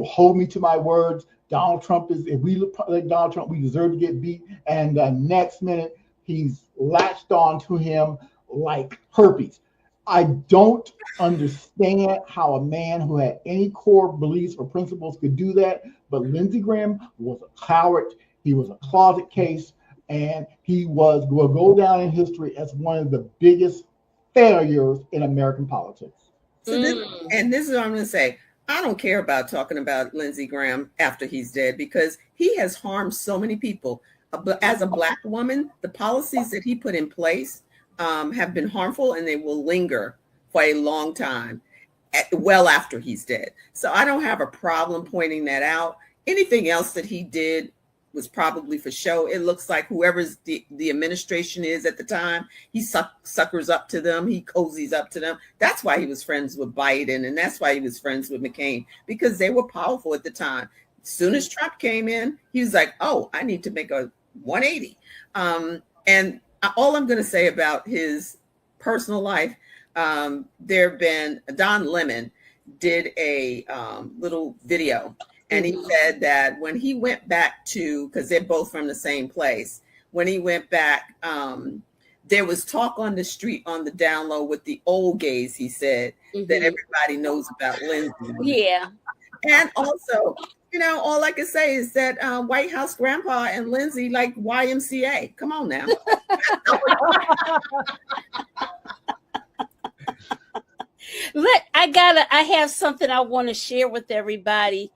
hold me to my words. Donald Trump if we look like Donald Trump, we deserve to get beat. And the next minute, he's latched on to him like herpes. I don't understand how a man who had any core beliefs or principles could do that. But Lindsey Graham was a coward. He was a closet case. And he will go down in history as one of the biggest failures in American politics. And this is what I'm going to say. I don't care about talking about Lindsey Graham after he's dead because he has harmed so many people. But as a Black woman, the policies that he put in place have been harmful and they will linger for a long time, well after he's dead. So I don't have a problem pointing that out. Anything else that he did was probably for show. It looks like whoever's the administration is at the time, he suckers up to them. He cozies up to them. That's why he was friends with Biden. And that's why he was friends with McCain, because they were powerful at the time. As soon as Trump came in, he was like, oh, I need to make a 180. And all I'm going to say about his personal life, there have been, Don Lemon did a little video. And he said that when he went back to, because they're both from the same place, when he went back, there was talk on the street on the down low with the old gays, he said, that everybody knows about Lindsey. Yeah. And also, all I can say is that White House Grandpa and Lindsey like YMCA. Come on now. I have something I want to share with everybody.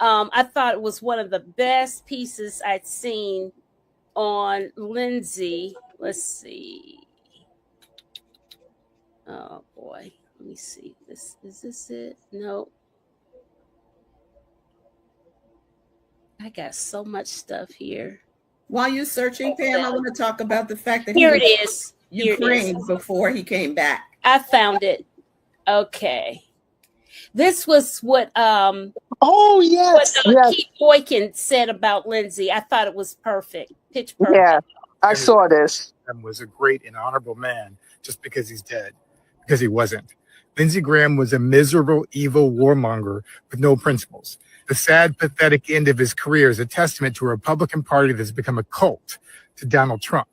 I thought it was one of the best pieces I'd seen on Lindsey. Let's see. Oh boy, let me see. Is this it? No. I got so much stuff here. While you're searching, Pam, I want to talk about the fact that here it is. Ukraine before he came back. I found it. Okay. This was what Keith Boykin said about Lindsey. I thought it was perfect. Pitch perfect. Yeah, I saw this. Was a great and honorable man just because he's dead, because he wasn't. Lindsey Graham was a miserable, evil warmonger with no principles. The sad, pathetic end of his career is a testament to a Republican Party that's become a cult to Donald Trump.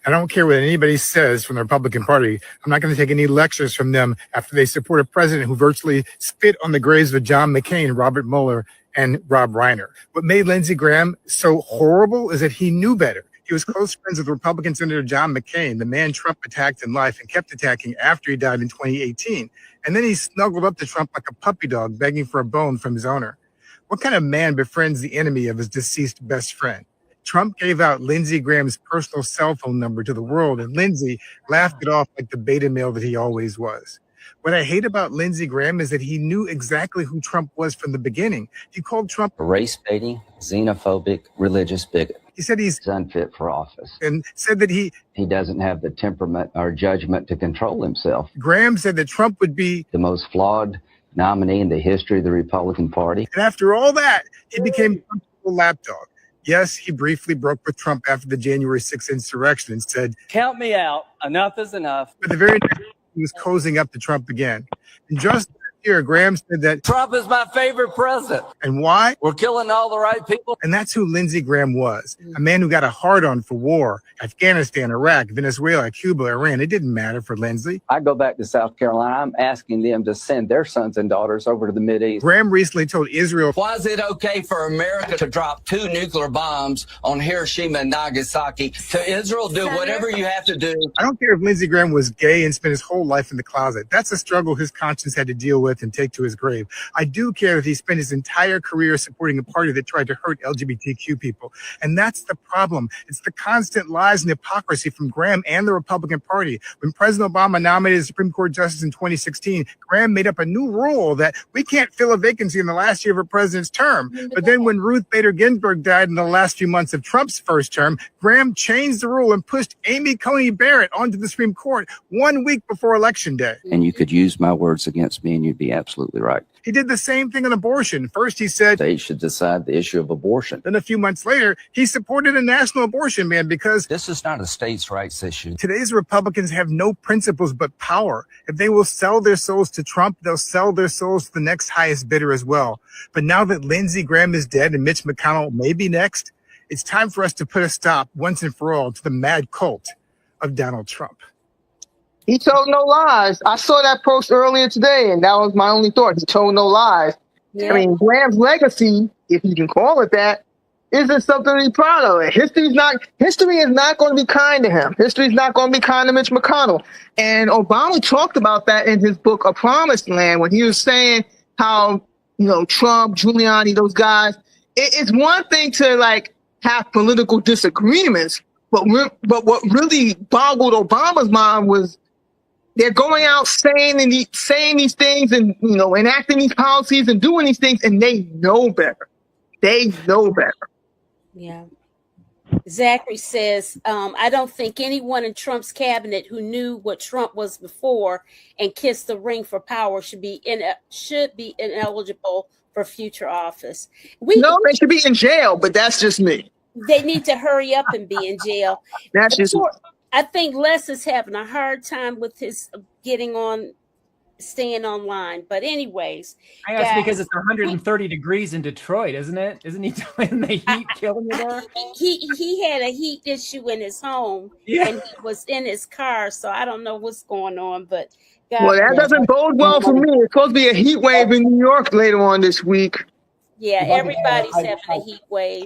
I don't care what anybody says from the Republican Party. I'm not going to take any lectures from them after they support a president who virtually spit on the graves of John McCain, Robert Mueller, and Rob Reiner. What made Lindsey Graham so horrible is that he knew better. He was close friends with Republican Senator John McCain, the man Trump attacked in life and kept attacking after he died in 2018. And then he snuggled up to Trump like a puppy dog, begging for a bone from his owner. What kind of man befriends the enemy of his deceased best friend? Trump gave out Lindsey Graham's personal cell phone number to the world, and Lindsey laughed it off like the beta male that he always was. What I hate about Lindsey Graham is that he knew exactly who Trump was from the beginning. He called Trump a race-baiting, xenophobic, religious bigot. He said he's unfit for office and said that he doesn't have the temperament or judgment to control himself. Graham said that Trump would be the most flawed nominee in the history of the Republican Party. And after all that, he became Trump's lapdog. Yes, he briefly broke with Trump after the January 6th insurrection and said, "Count me out. Enough is enough." But the very next day, he was cozying up to Trump again. And just here, Graham said that Trump is my favorite president. And why? We're killing all the right people. And that's who Lindsey Graham was, a man who got a hard-on for war, Afghanistan, Iraq, Venezuela, Cuba, Iran. It didn't matter for Lindsey. I go back to South Carolina. I'm asking them to send their sons and daughters over to the Mideast. Graham recently told Israel, why is it okay for America to drop 2 nuclear bombs on Hiroshima and Nagasaki? To Israel, do whatever you have to do. I don't care if Lindsey Graham was gay and spent his whole life in the closet. That's a struggle his conscience had to deal with and take to his grave. I do care that he spent his entire career supporting a party that tried to hurt LGBTQ people. And that's the problem. It's the constant lies and hypocrisy from Graham and the Republican Party. When President Obama nominated a Supreme Court justice in 2016, Graham made up a new rule that we can't fill a vacancy in the last year of a president's term. But then when Ruth Bader Ginsburg died in the last few months of Trump's first term, Graham changed the rule and pushed Amy Coney Barrett onto the Supreme Court 1 week before Election Day. And you could use my words against me and you'd be absolutely right. He did the same thing on abortion. First, he said they should decide the issue of abortion. Then a few months later, he supported a national abortion ban because this is not a states' rights issue. Today's Republicans have no principles but power. If they will sell their souls to Trump, they'll sell their souls to the next highest bidder as well. But now that Lindsey Graham is dead and Mitch McConnell may be next, it's time for us to put a stop once and for all to the mad cult of Donald Trump. He told no lies. I saw that post earlier today, and that was my only thought. He told no lies. Yeah. I mean, Graham's legacy, if you can call it that, isn't something to be proud of. History is not going to be kind to him. History is not going to be kind to Mitch McConnell. And Obama talked about that in his book, A Promised Land, when he was saying how, Trump, Giuliani, those guys, it's one thing to like have political disagreements, but what really boggled Obama's mind was they're going out saying these things and, enacting these policies and doing these things, and they know better. They know better. Yeah. Zachary says, I don't think anyone in Trump's cabinet who knew what Trump was before and kissed the ring for power should be ineligible for future office. They should be in jail, but that's just me. They need to hurry up and be in jail. That's just. I think Les is having a hard time with his staying online. But anyways, I guess because it's 130 degrees in Detroit, isn't it? Isn't he doing the heat killing you there? He had a heat issue in his home, and he was in his car, so I don't know what's going on. But well, that doesn't bode well for me. It's supposed to be a heat wave in New York later on this week. Yeah, everybody's having a heat wave.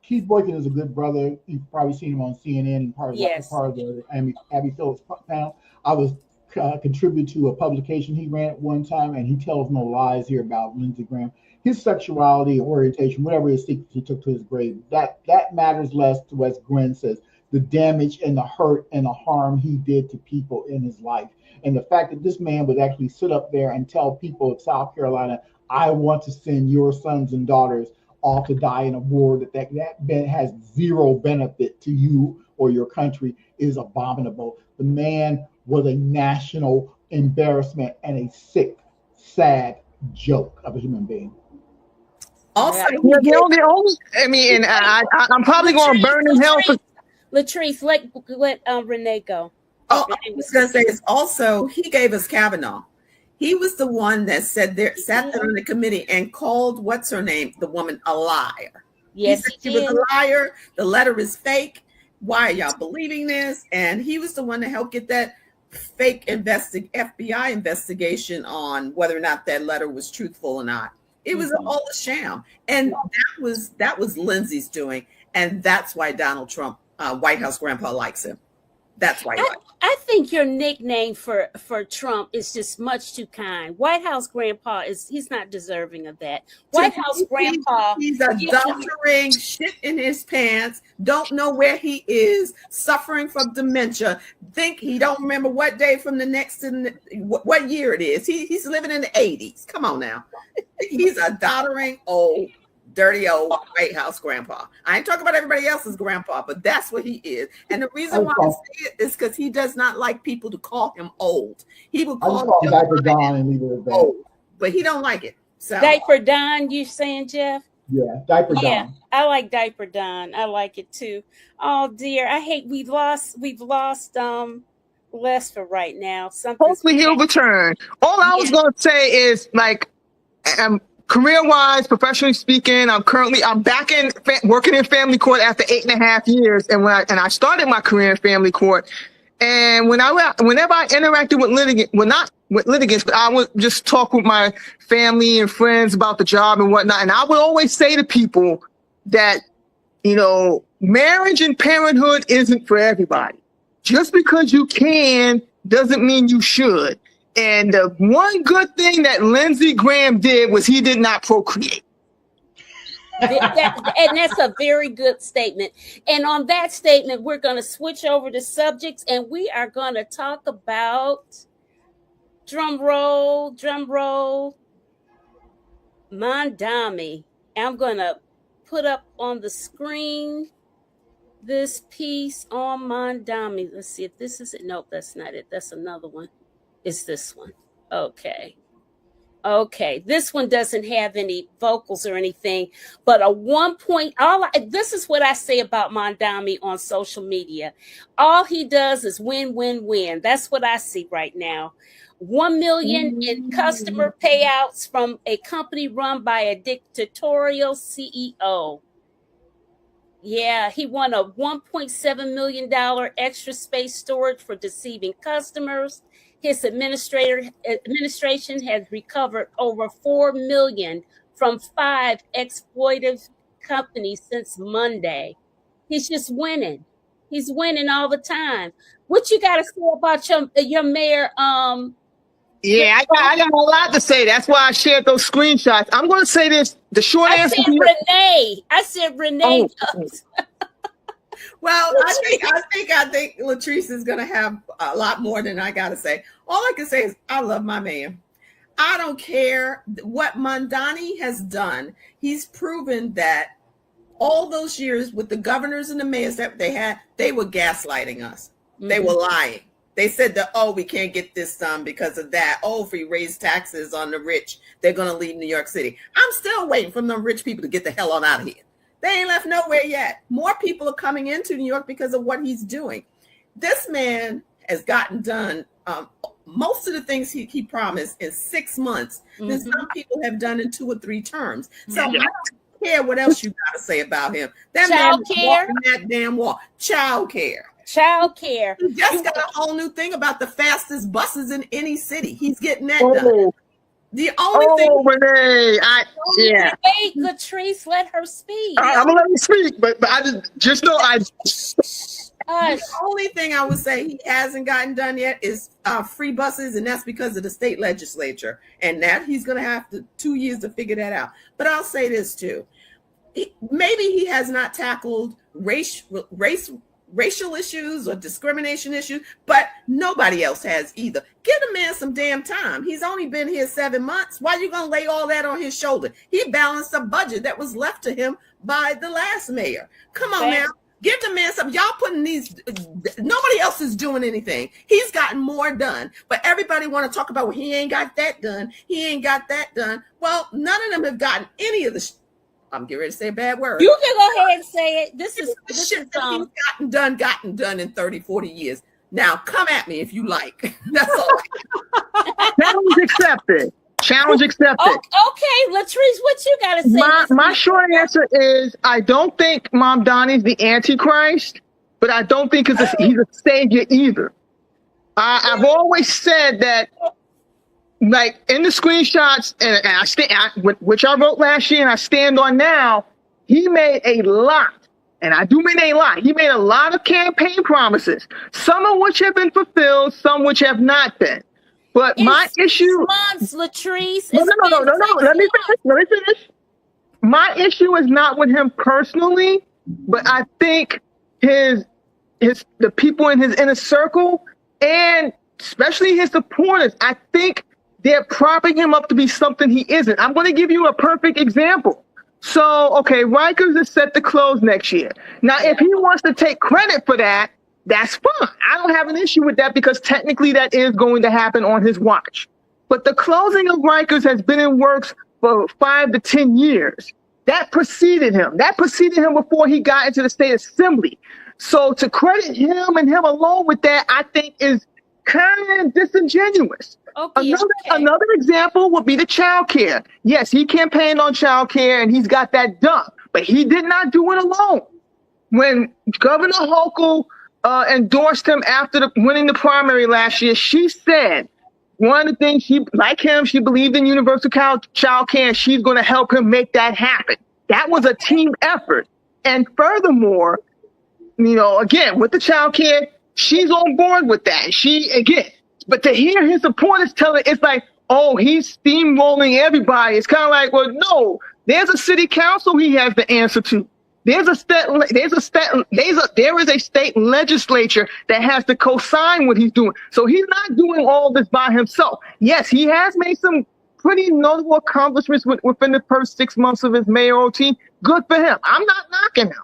Keith Boykin is a good brother. You've probably seen him on CNN and part of the Abby Phillips panel. I was contribute to a publication he ran at one time, and he tells no lies here about Lindsey Graham. His sexuality, orientation, whatever his secrets he took to his grave, that matters less to, as Gwen says, the damage and the hurt and the harm he did to people in his life. And the fact that this man would actually sit up there and tell people of South Carolina, I want to send your sons and daughters all to die in a war that has zero benefit to you or your country is abominable. The man was a national embarrassment and a sick, sad joke of a human being. Also, I'm probably going to burn in hell for. Latrice, let Renee go. I was going to say, it's also, he gave us Kavanaugh. He was the one that sat there on the committee and called, what's her name, the woman, a liar. Yes, he was a liar. The letter is fake. Why are y'all believing this? And he was the one to help get that fake FBI investigation on whether or not that letter was truthful or not. It was all a sham. And that was Lindsay's doing. And that's why Donald Trump, White House grandpa, likes him. That's why. I think your nickname for Trump is just much too kind. White House grandpa he's not deserving of that. White House grandpa, he's adulterating, shit in his pants, don't know where he is, suffering from dementia, think he don't remember what day from the next what year it is. He's living in the 80s. Come on now. He's a doddering old dirty old White House grandpa. I ain't talking about everybody else's grandpa, but that's what he is. And the reason why I say it is because he does not like people to call him old. He will call him Diaper Don and leave it at that. old, but he don't like it. So Diaper Don, you saying, Jeff? Yeah, Diaper Don. Yeah, I like Diaper Don. I like it too. Oh dear, I hate we've lost Les for right now. Hopefully he'll return. All I was gonna say is like career-wise, professionally speaking, I'm back in working in family court after 8.5 years, and I started my career in family court. And whenever I interacted with litigants, well, not with litigants, but I would just talk with my family and friends about the job and whatnot. And I would always say to people that, marriage and parenthood isn't for everybody. Just because you can doesn't mean you should. And the one good thing that Lindsey Graham did was he did not procreate. And that's a very good statement. And on that statement, we're going to switch over to subjects, and we are going to talk about, drum roll, Mondami. I'm going to put up on the screen this piece on Mondami. Let's see if this is it. Nope, that's not it. That's another one. It's this one. Okay. This one doesn't have any vocals or anything, but this is what I say about Mondami on social media. All he does is win. That's what I see right now. 1 million in customer payouts from a company run by a dictatorial CEO. Yeah, he won a $1.7 million extra space storage for deceiving customers. His administration has recovered over $4 million from 5 exploitive companies since Monday. He's just winning. He's winning all the time. What you got to say about your mayor? Yeah, I got a lot to say. That's why I shared those screenshots. I'm going to say this. The short answer. I said Renee. Well, I think Latrice is going to have a lot more than I got to say. All I can say is I love my man. I don't care what Mondani has done. He's proven that all those years with the governors and the mayors that they had, they were gaslighting us. Mm-hmm. They were lying. They said that, we can't get this done because of that. If we raise taxes on the rich, they're going to leave New York City. I'm still waiting for them rich people to get the hell on out of here. They ain't left nowhere yet. More people are coming into New York because of what he's doing. This man has gotten done most of the things he promised in 6 months that some people have done in 2 or 3 terms. So I don't care what else you got to say about him. That man is walking that damn wall. Child care. He just got a whole new thing about the fastest buses in any city. He's getting that done. The only thing, Renee, Hey, Latrice, let her speak. I'm gonna let her speak, but I just know the only thing I would say he hasn't gotten done yet is free buses, and that's because of the state legislature, and that he's going to have 2 years to figure that out. But I'll say this too: maybe he has not tackled racial issues or discrimination issues, but nobody else has either. Give the man some damn time. He's only been here 7 months. Why are you going to lay all that on his shoulder? He balanced a budget that was left to him by the last mayor. Come on now. Give the man some. Y'all putting nobody else is doing anything. He's gotten more done, but everybody want to talk about, well, he ain't got that done. He ain't got that done. Well, none of them have gotten any of the I'm getting ready to say a bad word. You can go ahead and say it. This is shit that he's gotten done in 30, 40 years. Now come at me if you like. That's all. Challenge accepted. Okay, Latrice, what you got to say? My short answer is I don't think Mamdani's the Antichrist, but I don't think he's a savior either. I've always said that, like in the screenshots, and I stand, which I wrote last year and I stand on now, he made a lot, and I do mean a lot. He made a lot of campaign promises, some of which have been fulfilled, some which have not been. But my issue, months, Latrice. no. Let me finish. My issue is not with him personally, but I think the people in his inner circle, and especially his supporters, I think they're propping him up to be something he isn't. I'm going to give you a perfect example. So, okay, Rikers is set to close next year. Now, if he wants to take credit for that, that's fine. I don't have an issue with that because technically that is going to happen on his watch. But the closing of Rikers has been in works for 5 to 10 years. That preceded him. That preceded him before he got into the state assembly. So to credit him and him alone with that, I think is kind of disingenuous. Another example would be the child care. Yes, he campaigned on child care and he's got that done, but he did not do it alone. When Governor Hochul endorsed him after winning the primary last year, she said one of the things she believed in universal child care, and she's going to help him make that happen. That was a team effort. And furthermore, again, with the child care, she's on board with that. But to hear his supporters tell it, it's like, oh, he's steamrolling everybody. It's kind of like, well, no, there's a city council he has to answer to. There is a state legislature that has to co-sign what he's doing. So he's not doing all this by himself. Yes, he has made some pretty notable accomplishments within the first 6 months of his mayoral team. Good for him. I'm not knocking him.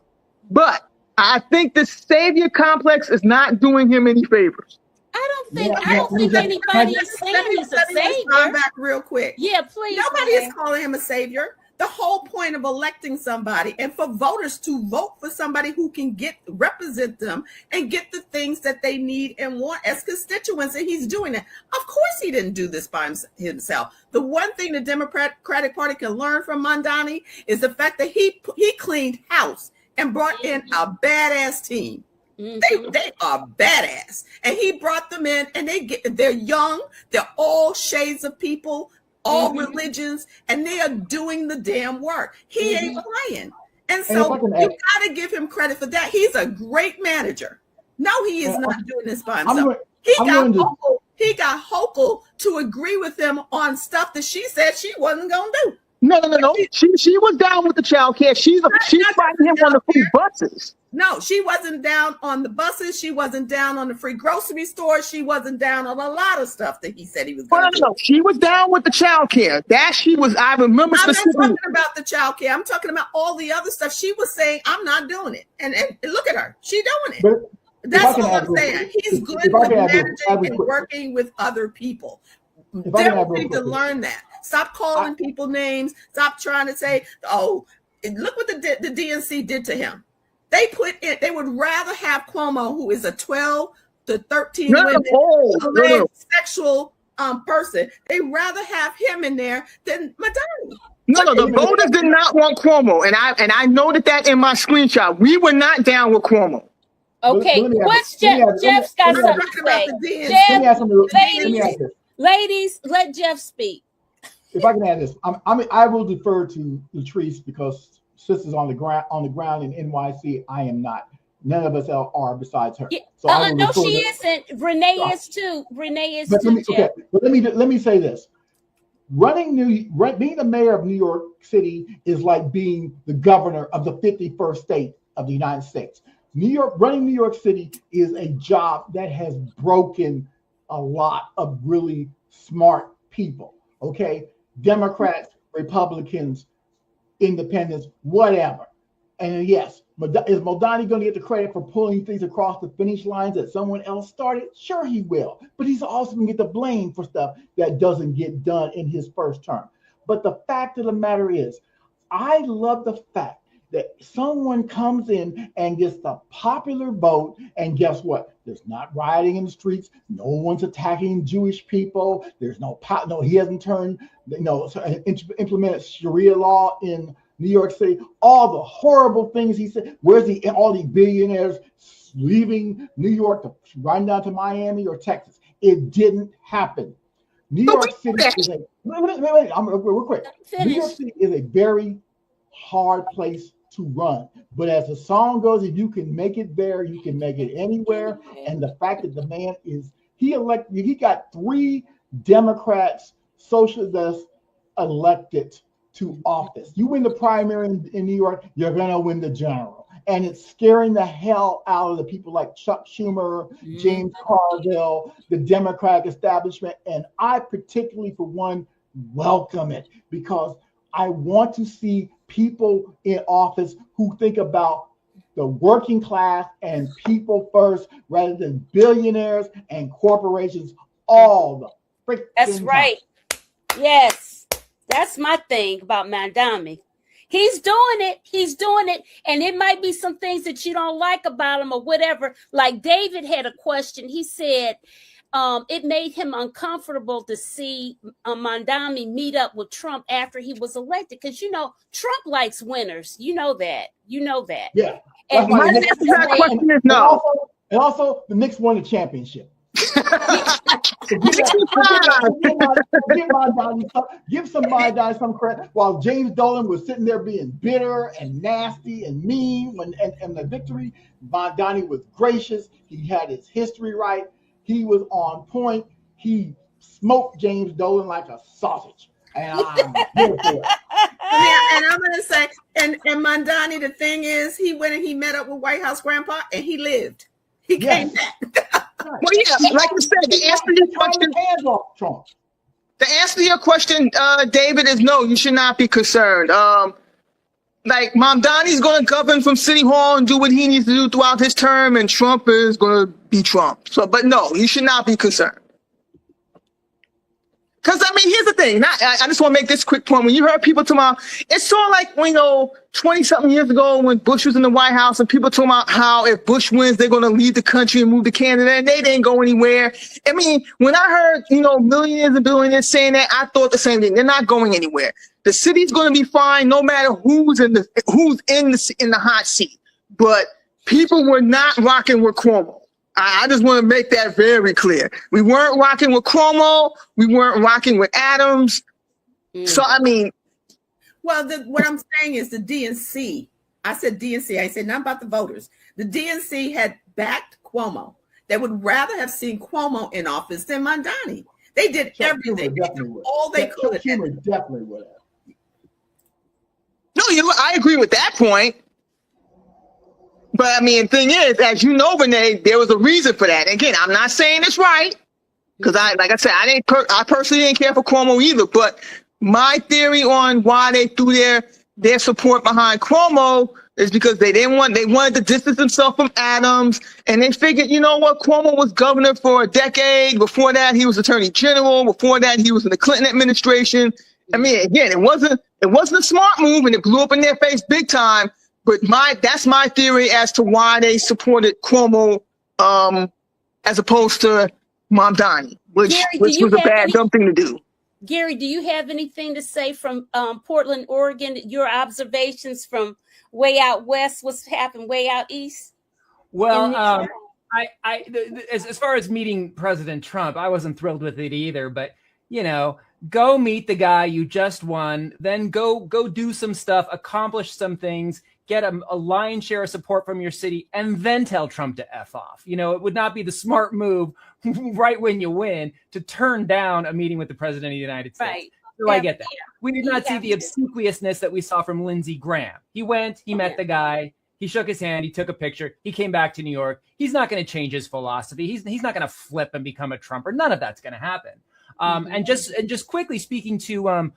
But I think the savior complex is not doing him any favors. I don't think anybody is saying he's a savior. Back real quick. Yeah, please. Nobody is calling him a savior. The whole point of electing somebody and for voters to vote for somebody who can represent them and get the things that they need and want as constituents, and he's doing it. Of course he didn't do this by himself. The one thing the Democratic Party can learn from Mondani is the fact that he cleaned house and brought in a badass team. They are badass, and he brought them in, and they're young, they're all shades of people, all religions, and they are doing the damn work. He ain't playing. And so you got to give him credit for that. He's a great manager. No, he is not doing this by himself. He got Hochul to agree with him on stuff that she said she wasn't going to do. No. She was down with the child care. She's fighting him on the free buses. No, she wasn't down on the buses. She wasn't down on the free grocery store. She wasn't down on a lot of stuff that he said he was going to do. No. She was down with the child care. I remember. I'm not talking about the child care. I'm talking about all the other stuff. She was saying, I'm not doing it. And look at her. She's doing it. But that's all I'm saying. He's good with managing and working with other people. They need to learn that. Stop calling people names. Stop trying to say, oh, look what the DNC did to him. They would rather have Cuomo, who is a 12 to 13 women sexual person. They'd rather have him in there than Madani. No, the voters did not want Cuomo, and I noted that in my screenshot. We were not down with Cuomo. Okay, what's Jeff's got something to say? Ladies, let Jeff speak. If I can add this, I will defer to Latrice because sisters on the ground in NYC. I am not. None of us are besides her. Yeah. So no, she isn't. Renee is too. Renee is too. But let me say this: being the mayor of New York City is like being the governor of the 51st state of the United States. Running New York City is a job that has broken a lot of really smart people. Okay, Democrats, Republicans, independents, whatever. And yes, is Modani going to get the credit for pulling things across the finish lines that someone else started? Sure, he will. But he's also going to get the blame for stuff that doesn't get done in his first term. But the fact of the matter is, I love the fact that someone comes in and gets the popular vote, and guess what? There's not rioting in the streets. No one's attacking Jewish people. There's he hasn't implemented Sharia law in New York City, all the horrible things he said. Where's all these billionaires leaving New York to run down to Miami or Texas? It didn't happen. New York City is a wait, I'm real quick. New York City is a very hard place to run. But as the song goes, if you can make it there, you can make it anywhere. And the fact that the man he got 3 Democrats, socialists elected to office. You win the primary in New York, you're gonna win the general. And it's scaring the hell out of the people like Chuck Schumer, James Carville, the Democratic establishment. And I particularly, for one, welcome it, because I want to see people in office who think about the working class and people first rather than billionaires and corporations all the freaking That's right. time. Yes. That's my thing about Mandami. He's doing it. He's doing it. And it might be some things that you don't like about him or whatever. Like David had a question. He said it made him uncomfortable to see Mandami meet up with Trump after he was elected. Because, Trump likes winners. You know that. Yeah. And my answer to that question is no. And also, the Knicks won the championship. Give somebody some credit. While James Dolan was sitting there being bitter and nasty and mean and the victory, Mondani was gracious. He had his history right. He was on point. He smoked James Dolan like a sausage. And I'm here for it. And I'm going to say, and Mondani, the thing is, he went and he met up with White House Grandpa, and he lived. He came back. Well, yeah, like you said, the answer to your question, David, is no. You should not be concerned. Like Mamdani's going to govern from City Hall and do what he needs to do throughout his term, and Trump is going to be Trump. So, but no, you should not be concerned. Because, here's the thing. I just want to make this quick point. When you heard people talking about, it's sort of like, 20-something years ago when Bush was in the White House and people talking about how if Bush wins, they're going to leave the country and move to Canada, and they didn't go anywhere. When I heard, millionaires and billionaires saying that, I thought the same thing. They're not going anywhere. The city's going to be fine no matter who's in the hot seat. But people were not rocking with Cuomo. I just want to make that very clear. We weren't rocking with Cuomo. We weren't rocking with Adams. So, Well, what I'm saying is the DNC. I said DNC. I said not about the voters. The DNC had backed Cuomo. They would rather have seen Cuomo in office than Mondani. They did everything. They did all they could. Definitely would have. No, I agree with that point. But the thing is, as you know, Renee, there was a reason for that. Again, I'm not saying it's right, because I personally didn't care for Cuomo either. But my theory on why they threw their support behind Cuomo is because they wanted to distance themselves from Adams, and they figured, Cuomo was governor for a decade. Before that, he was attorney general. Before that, he was in the Clinton administration. Again, it wasn't a smart move, and it blew up in their face big time. But that's my theory as to why they supported Cuomo as opposed to Mamdani, which was a dumb thing to do. Gary, do you have anything to say from Portland, Oregon? Your observations from way out west, what's happened way out east? Well, as far as meeting President Trump, I wasn't thrilled with it either. But go meet the guy you just won, then go do some stuff, accomplish some things, get a lion's share of support from your city, and then tell Trump to F off. It would not be the smart move right when you win to turn down a meeting with the president of the United States. Right. So I get that. We did not see the obsequiousness that we saw from Lindsey Graham. He went, he met the guy, he shook his hand, he took a picture, he came back to New York. He's not going to change his philosophy. He's not going to flip and become a Trumper. None of that's going to happen. And just quickly speaking to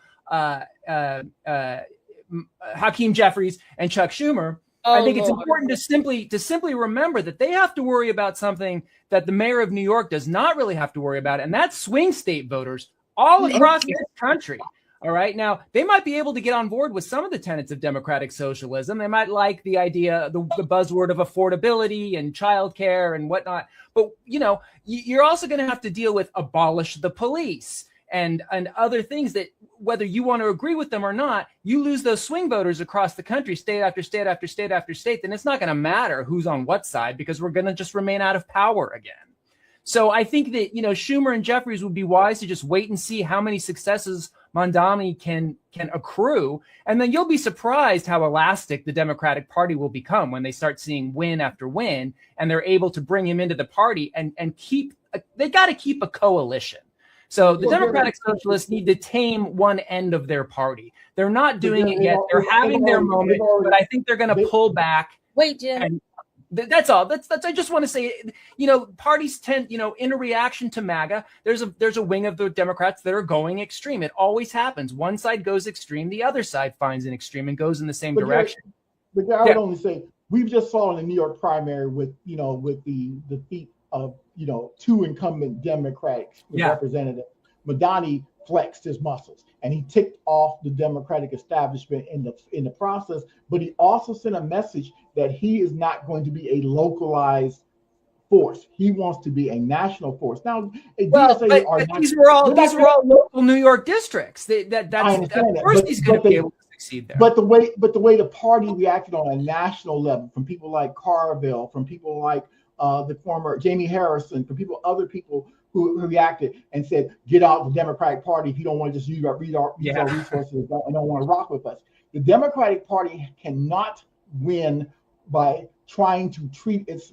Hakeem Jeffries and Chuck Schumer, I think it's important to simply remember that they have to worry about something that the mayor of New York does not really have to worry about, and that's swing state voters all across this country. All right. Now, they might be able to get on board with some of the tenets of democratic socialism. They might like the idea, the buzzword of affordability and childcare and whatnot. But, you're also going to have to deal with abolish the police and other things that, whether you want to agree with them or not, you lose those swing voters across the country, state after state after state after state, then it's not going to matter who's on what side, because we're going to just remain out of power again. So I think that, Schumer and Jeffries would be wise to just wait and see how many successes Mamdani can accrue. And then you'll be surprised how elastic the Democratic Party will become when they start seeing win after win, and they're able to bring him into the party and they got to keep a coalition. So the Democratic Socialists need to tame one end of their party. They're not doing it yet. They're having their moment, but I think they're going to pull back. Wait, Jim. That's all. I just want to say, parties tend, in a reaction to MAGA, there's a wing of the Democrats that are going extreme. It always happens. One side goes extreme, the other side finds an extreme and goes in the same direction. But I would only say, we've just saw in the New York primary with the defeat of, 2 incumbent Democratic representatives, Mamdani flexed his muscles and he ticked off the Democratic establishment in the process. But he also sent a message that he is not going to be a localized force. He wants to be a national force. Now, these were all local New York districts. Of course he's going to be able to succeed there. But the way the party reacted on a national level, from people like Carville, from people like the former Jamie Harrison, from other people who reacted and said, get out of the Democratic Party if you don't want to just use our resources and don't want to rock with us. The Democratic Party cannot win by trying to treat its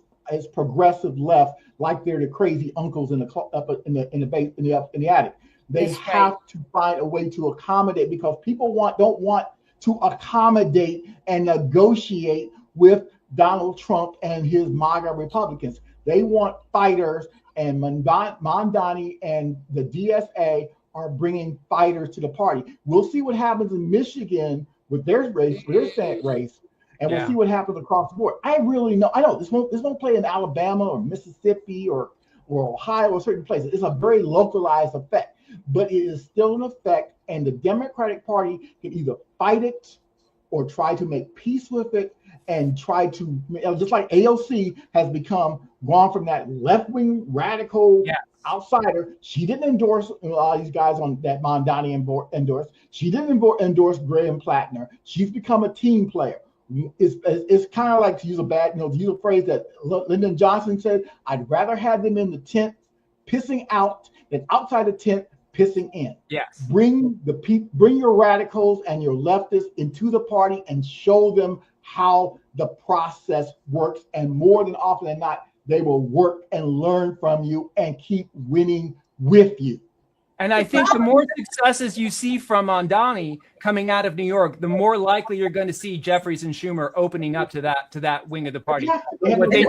progressive left like they're the crazy uncles in the attic. They have to find a way to accommodate, because people don't want to accommodate and negotiate with Donald Trump and his MAGA Republicans. They want fighters, and Mamdani and the DSA are bringing fighters to the party. We'll see what happens in Michigan with their Senate race, and we'll see what happens across the board. I know this won't play in Alabama or Mississippi or Ohio or certain places. It's a very localized effect, but it is still an effect, and the Democratic Party can either fight it or try to make peace with it, and try to, just like AOC has gone from that left-wing radical outsider. She didn't endorse these guys that Mamdani endorsed. She didn't endorse Graham Plattner. She's become a team player. It's kind of like, to use a phrase that Lyndon Johnson said, I'd rather have them in the tent pissing out than outside the tent pissing in. Yes. Bring your radicals and your leftists into the party and show them how the process works, and more than often than not, they will work and learn from you and keep winning with you. And I think the more successes you see from Mamdani coming out of New York, the more likely you're going to see Jeffries and Schumer opening up to that wing of the party. What they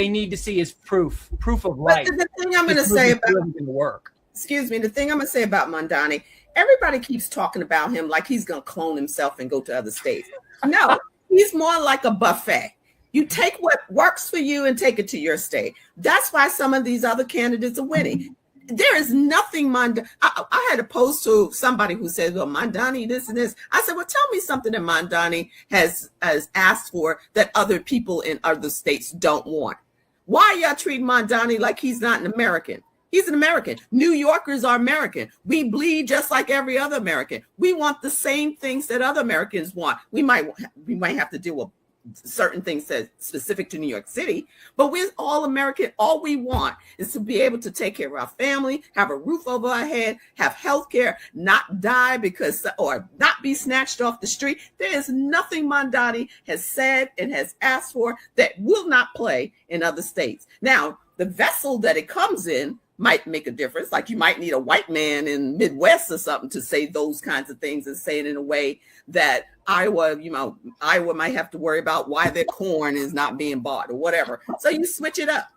need to see is proof of life. But the thing I'm going to say about the thing I'm going to say about Mamdani, everybody keeps talking about him like he's going to clone himself and go to other states. No, he's more like a buffet. You take what works for you and take it to your state. That's why some of these other candidates are winning. There is nothing I had to post to somebody who said, well, Mamdani, this and this. I said, well, tell me something that Mamdani has asked for that other people in other states don't want. Why y'all treating Mamdani like he's not an American? He's an American. New Yorkers are American. We bleed just like every other American. We want the same things that other Americans want. We might have to deal with certain things that's specific to New York City, but we're all American. All we want is to be able to take care of our family, have a roof over our head, have health care, not die or not be snatched off the street. There is nothing Mamdani has said and has asked for that will not play in other states. Now, the vessel that it comes in might make a difference. Like, you might need a white man in Midwest or something to say those kinds of things, and say it in a way that Iowa might have to worry about why their corn is not being bought or whatever. So you switch it up.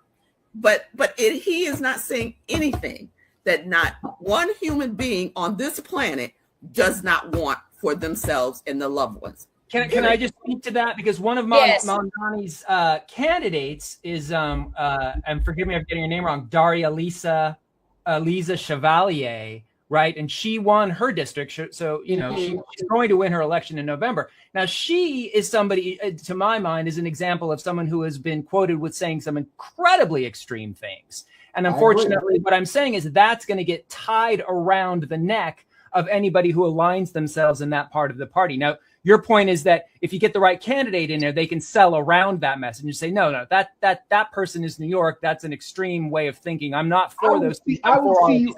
But he is not saying anything that not one human being on this planet does not want for themselves and their loved ones. Can I just speak to that? Because one of Mamdani's candidates is, and forgive me if I'm getting her name wrong, Daria Lisa Chevalier, right? And she won her district. So, she's going to win her election in November. Now, she is somebody, to my mind, is an example of someone who has been quoted with saying some incredibly extreme things. And unfortunately, what I'm saying is that's going to get tied around the neck of anybody who aligns themselves in that part of the party. Now, your point is that if you get the right candidate in there, they can sell around that message and say, no, that person is New York. That's an extreme way of thinking. I'm not for those. I will see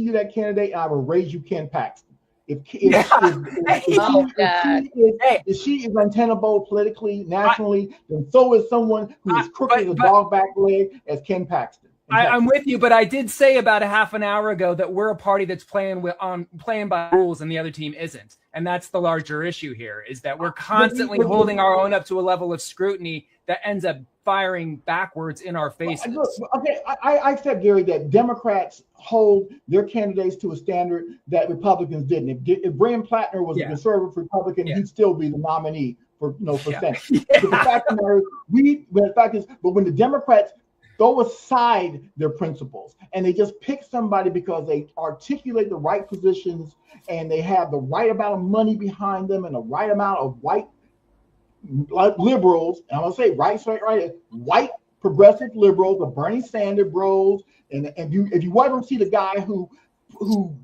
you, that candidate, and I will raise you Ken Paxton. If she is untenable politically, nationally, then so is someone who is crooked as a dog back leg as Ken Paxton. I'm with you, but I did say about a half an hour ago that we're a party that's playing by rules and the other team isn't. And that's the larger issue here, is that we're constantly holding our own up to a level of scrutiny that ends up firing backwards in our faces. Okay, I accept, Gary, that Democrats hold their candidates to a standard that Republicans didn't. If Brian Plattner was a conservative Republican, he'd still be the nominee for Senate. But the fact of the matter is, but when the Democrats throw aside their principles and they just pick somebody because they articulate the right positions and they have the right amount of money behind them and the right amount of white liberals, and I'm gonna say white progressive liberals, the Bernie Sanders bros, and if you ever see the guy who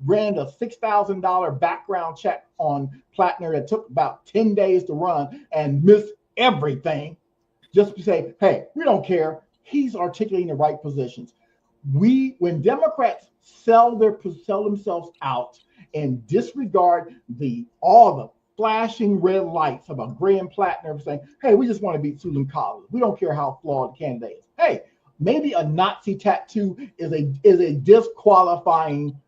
ran a $6,000 background check on Plattner that took about 10 days to run and missed everything, just to say, hey, we don't care. He's articulating the right positions. When Democrats sell themselves out and disregard all the flashing red lights about Graham Plattner saying, hey, we just want to beat Susan Collins. We don't care how flawed the candidate is. Hey, maybe a Nazi tattoo is a disqualifying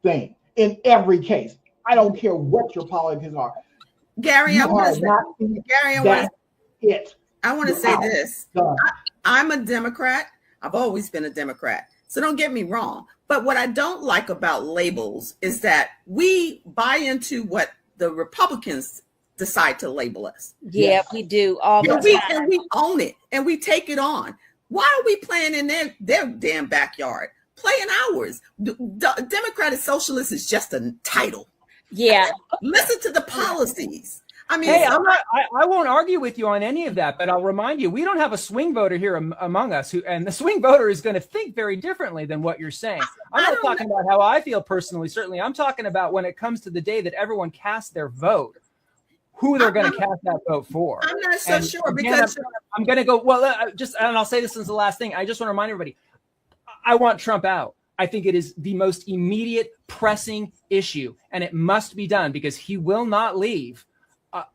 thing in every case. I don't care what your politics are. Gary, I want to say this. I'm a Democrat. I've always been a Democrat. So don't get me wrong. But what I don't like about labels is that we buy into what the Republicans decide to label us. Yeah, we do all the time. And we own it and we take it on. Why are we playing in their damn backyard? Play in ours. Democratic Socialist is just a title. Yeah. Listen to the policies. I mean, hey, I won't argue with you on any of that, but I'll remind you, we don't have a swing voter here among us, and the swing voter is going to think very differently than what you're saying. I'm not talking about how I feel personally, certainly. I'm talking about when it comes to the day that everyone casts their vote, who they're going to cast that vote for. I'm not so sure because I'm going to go, and I'll say this as the last thing. I just want to remind everybody, I want Trump out. I think it is the most immediate pressing issue, and it must be done because he will not leave.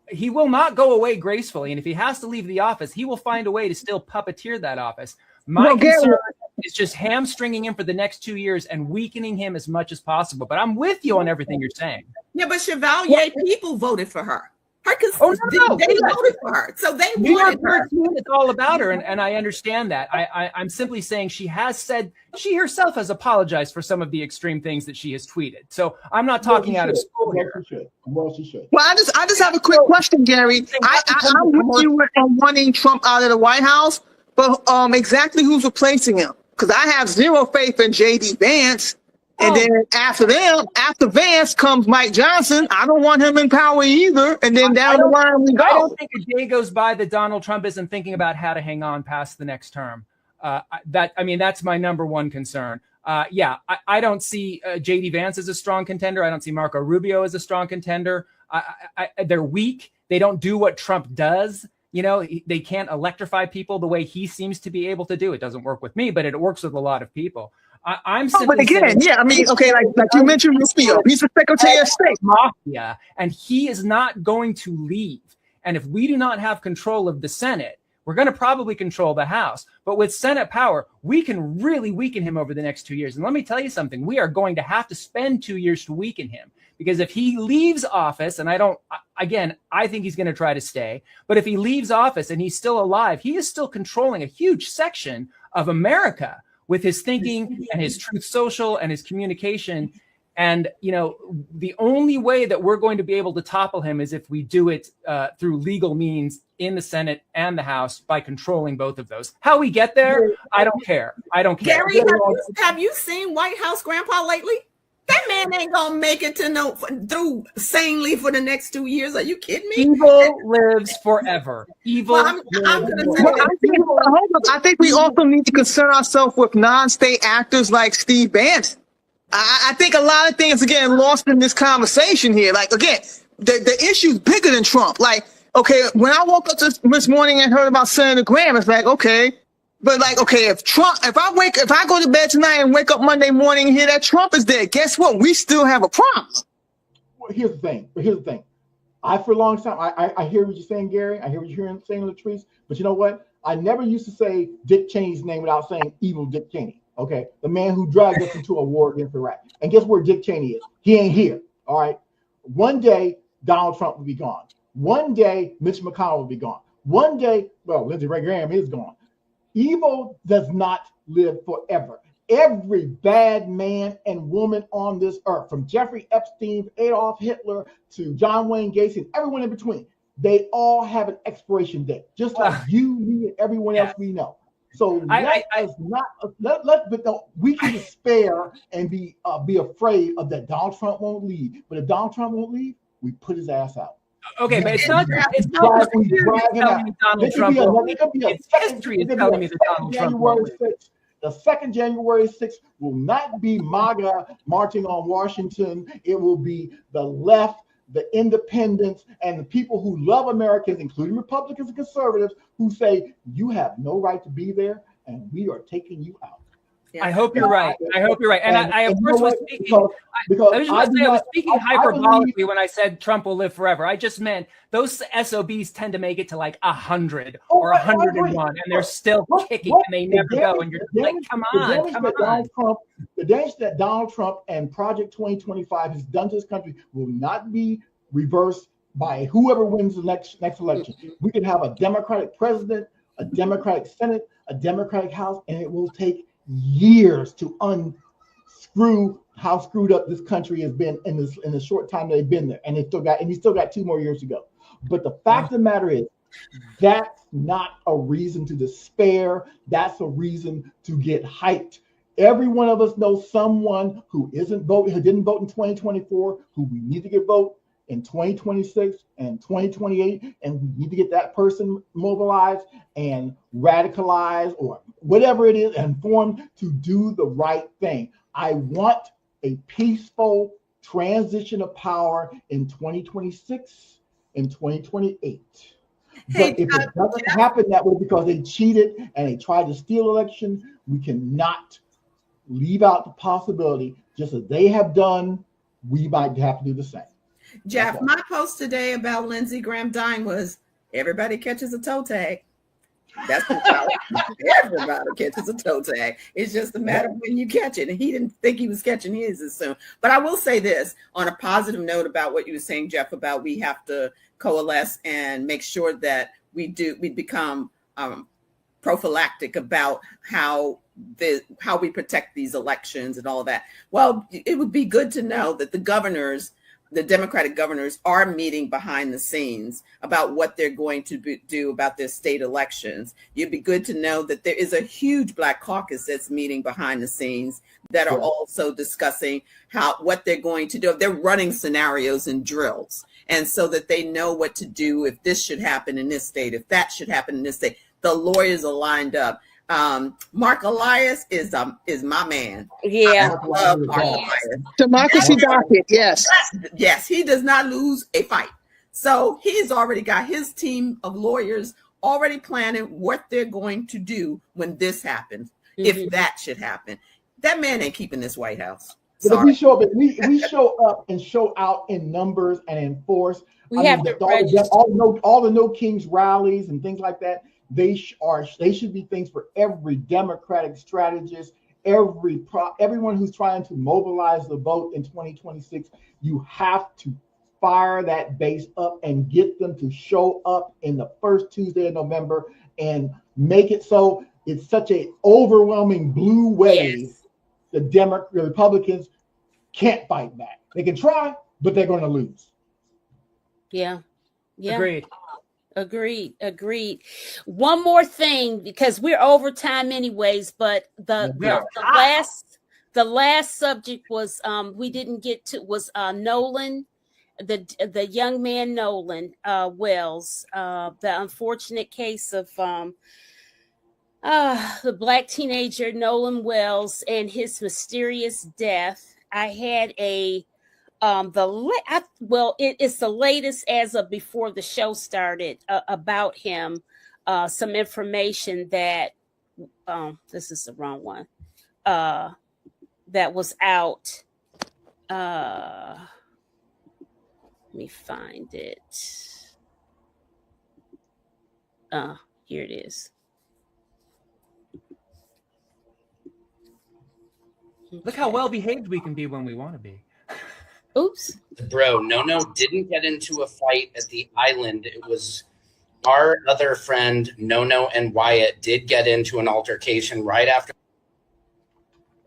He will not go away gracefully. And if he has to leave the office, he will find a way to still puppeteer that office. My concern is just hamstringing him for the next 2 years and weakening him as much as possible. But I'm with you on everything you're saying. Yeah, but Chevalier, people voted for her. They voted for her. So they wanted her. It's all about her. And I understand that. I'm simply saying she herself has apologized for some of the extreme things that she has tweeted. So I'm not talking out of school here. Well, I just have a quick question, Gary. I'm with you on wanting Trump out of the White House, but exactly who's replacing him? Because I have zero faith in J.D. Vance. And then after Vance comes Mike Johnson. I don't want him in power either. And then down the line we go. I don't think a day goes by that Donald Trump isn't thinking about how to hang on past the next term. That's my number one concern. I don't see J.D. Vance as a strong contender. I don't see Marco Rubio as a strong contender. They're weak. They don't do what Trump does. You know, they can't electrify people the way he seems to be able to do. It doesn't work with me, but it works with a lot of people. I'm simply but again, like you mentioned Rubio, he's the Secretary of State. Mafia, and he is not going to leave. And if we do not have control of the Senate, we're going to probably control the House. But with Senate power, we can really weaken him over the next 2 years. And let me tell you something, we are going to have to spend 2 years to weaken him. Because if he leaves office, and I think he's going to try to stay, but if he leaves office and he's still alive, he is still controlling a huge section of America with his thinking and his Truth Social and his communication. And, the only way that we're going to be able to topple him is if we do it through legal means in the Senate and the House by controlling both of those. How we get there, I don't care. Gary, have you seen White House Grandpa lately? That man ain't gonna make it to through sanely for the next 2 years. Are you kidding me? Evil lives forever. Evil. Well, I'm gonna say I think we also need to concern ourselves with non-state actors like Steve Bannon. I think a lot of things are getting lost in this conversation here. Like, again, the issue's bigger than Trump. Like, okay, when I woke up this morning and heard about Senator Graham, it's like, okay, but like, okay, if I go to bed tonight and wake up Monday morning and hear that Trump is there, guess what? We still have a problem. Well, here's the thing. For a long time, I hear what you're saying, Gary. I hear what you're saying, Latrice. But you know what? I never used to say Dick Cheney's name without saying evil Dick Cheney. Okay, the man who dragged us into a war against Iraq. And guess where Dick Cheney is? He ain't here. All right. One day Donald Trump will be gone. One day Mitch McConnell will be gone. One day, well, Lindsey Graham is gone. Evil does not live forever. Every bad man and woman on this earth, from Jeffrey Epstein, Adolf Hitler, to John Wayne Gacy, and everyone in between, they all have an expiration date, just like you, me, and everyone else we know. So we can despair and be afraid of that Donald Trump won't leave. But if Donald Trump won't leave, we put his ass out. Okay, but it's not Donald Trump. It's history is telling me that Donald Trump won't leave. The second January 6th will not be MAGA marching on Washington. It will be the left, the independents, and the people who love Americans, including Republicans and conservatives, who say you have no right to be there, and we are taking you out. Yeah. I hope you're right. And I of course was speaking. I was speaking hyperbolically when I said Trump will live forever. I just meant those SOBs tend to make it to like 100 or 101, and they're still kicking, and they never go. And you're like, come on. The damage that Donald Trump and Project 2025 has done to this country will not be reversed by whoever wins the next election. We can have a Democratic president, a Democratic Senate, a Democratic House, and it will take years to unscrew how screwed up this country has been in the short time they've been there, and we still got 2 more years to go. But the fact of the matter is, that's not a reason to despair. That's a reason to get hyped. Every one of us knows someone who didn't vote in 2024, who we need to get vote in 2026 and 2028, and we need to get that person mobilized and radicalized or whatever it is, and formed to do the right thing. I want a peaceful transition of power in 2026 and 2028. But if it doesn't happen that way because they cheated and they tried to steal elections, we cannot leave out the possibility, just as they have done, we might have to do the same. Jeff, my post today about Lindsey Graham dying was everybody catches a toe tag. That's the problem. Everybody catches a toe tag. It's just a matter of when you catch it. And he didn't think he was catching his as soon. But I will say this on a positive note about what you were saying, Jeff, about we have to coalesce and make sure that we become prophylactic about how we protect these elections and all that. Well, it would be good to know that the Democratic governors are meeting behind the scenes about what they're going to do about their state elections. It'd be good to know that there is a huge Black caucus that's meeting behind the scenes that are also discussing what they're going to do. They're running scenarios and drills, and so that they know what to do if this should happen in this state, if that should happen in this state. The lawyers are lined up. Mark Elias is my man. Yeah. I love Mark Elias. Democracy docket, yes. Yes, he does not lose a fight. So he's already got his team of lawyers already planning what they're going to do when this happens, if that should happen. That man ain't keeping this White House. But if we show up and show out in numbers and in force, all the No Kings rallies and things like that, they should be things for every Democratic strategist, everyone who's trying to mobilize the vote in 2026. You have to fire that base up and get them to show up in the first Tuesday of November and make it so it's such an overwhelming blue wave. The Republicans can't fight back. They can try, but they're going to lose. Yeah. Agreed. One more thing, because we're over time anyways, but the the last subject was we didn't get to was Nolan, the young man Nolan Wells, the unfortunate case of the Black teenager Nolan Wells and his mysterious death. I had a it's the latest as of before the show started about him. Some information that this is the wrong one. That was out. Let me find it. Here it is. Look how well behaved we can be when we want to be. Oops. Bro, No didn't get into a fight at the island. It was our other friend, No and Wyatt did get into an altercation right after.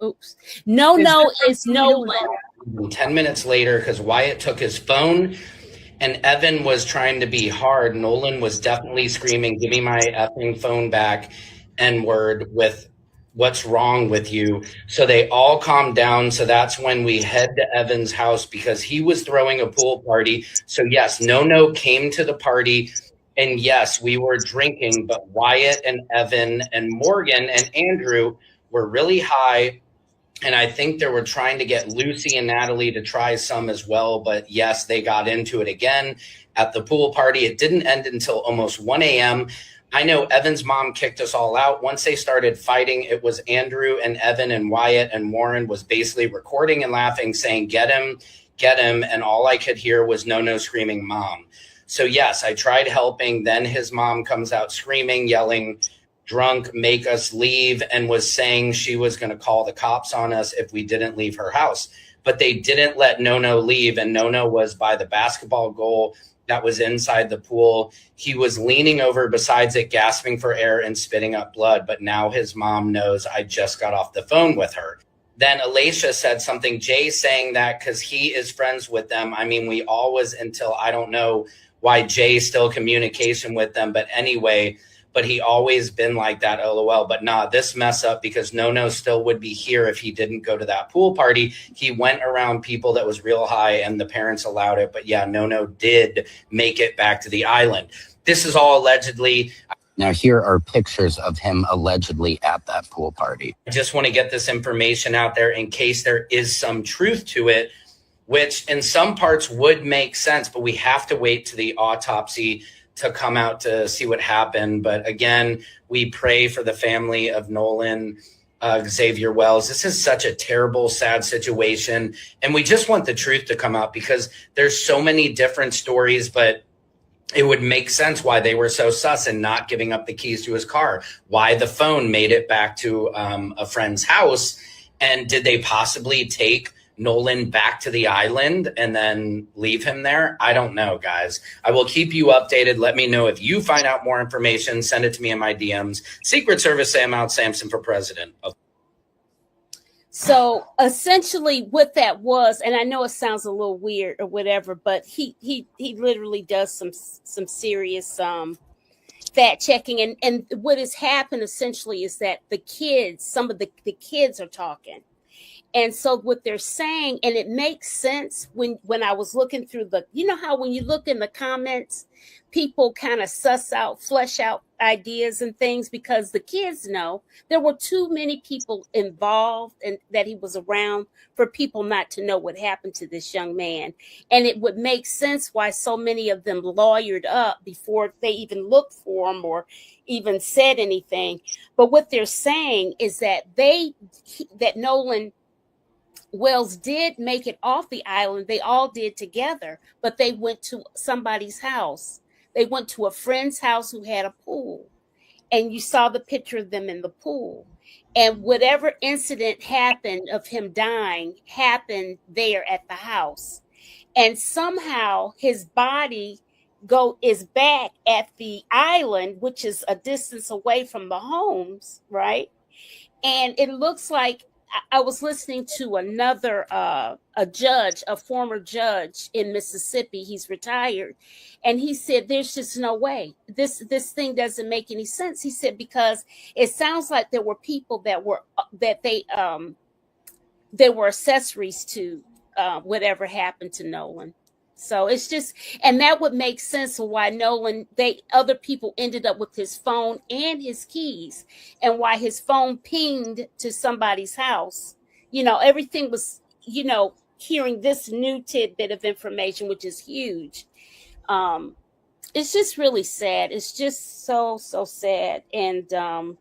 Oops. No is Nolan. 10 minutes later, because Wyatt took his phone and Evan was trying to be hard. Nolan was definitely screaming, "Give me my effing phone back," N-word, with "What's wrong with you?" So they all calmed down. So that's when we head to Evan's house because he was throwing a pool party. So yes, No came to the party. And yes, we were drinking, but Wyatt and Evan and Morgan and Andrew were really high. And I think they were trying to get Lucy and Natalie to try some as well. But yes, they got into it again at the pool party. It didn't end until almost 1 a.m. I know Evan's mom kicked us all out. Once they started fighting, it was Andrew and Evan and Wyatt, and Warren was basically recording and laughing, saying, get him. And all I could hear was No screaming, "Mom." So yes, I tried helping. Then his mom comes out screaming, yelling, "Drunk, make us leave," and was saying she was going to call the cops on us if we didn't leave her house. But they didn't let No leave, and No was by the basketball goal that was inside the pool. He was leaning over besides it, gasping for air and spitting up blood. But now his mom knows I just got off the phone with her. Then Alacia said something, Jay saying that because he is friends with them. I mean, we always, until I don't know why Jay's still communication with them. But anyway, but he always been like that, LOL. But nah, this mess up because No still would be here if he didn't go to that pool party. He went around people that was real high and the parents allowed it. But yeah, No did make it back to the island. This is all allegedly. Now, here are pictures of him allegedly at that pool party. I just want to get this information out there in case there is some truth to it, which in some parts would make sense, but we have to wait to the autopsy to come out to see what happened. But again, we pray for the family of Nolan Xavier Wells. This is such a terrible, sad situation. And we just want the truth to come out because there's so many different stories, but it would make sense why they were so sus and not giving up the keys to his car, why the phone made it back to a friend's house. And did they possibly take Nolan back to the island and then leave him there? I don't know, guys. I will keep you updated. Let me know if you find out more information. Send it to me in my DMs. Secret Service Sam out, Samson for president. So essentially what that was, and I know it sounds a little weird or whatever, but he literally does some serious fact checking. And what has happened essentially is that the kids, some of the kids are talking. And so what they're saying, and it makes sense when I was looking through you know how when you look in the comments, people kind of flesh out ideas and things because the kids know there were too many people involved and that he was around for people not to know what happened to this young man. And it would make sense why so many of them lawyered up before they even looked for him or even said anything. But what they're saying is that that Nolan Wells did make it off the island. They all did together, but they went to somebody's house. They went to a friend's house who had a pool, and you saw the picture of them in the pool. And whatever incident happened of him dying happened there at the house. And somehow his body is back at the island, which is a distance away from the homes, right? And it looks like I was listening to another a former judge in Mississippi. He's retired, and he said, "There's just no way. This thing doesn't make any sense." He said because it sounds like there were people that they were accessories to whatever happened to Nolan. So it's just, and that would make sense of why Nolan, other people ended up with his phone and his keys, and why his phone pinged to somebody's house. Everything was, hearing this new tidbit of information, which is huge. It's just really sad. It's just so sad. And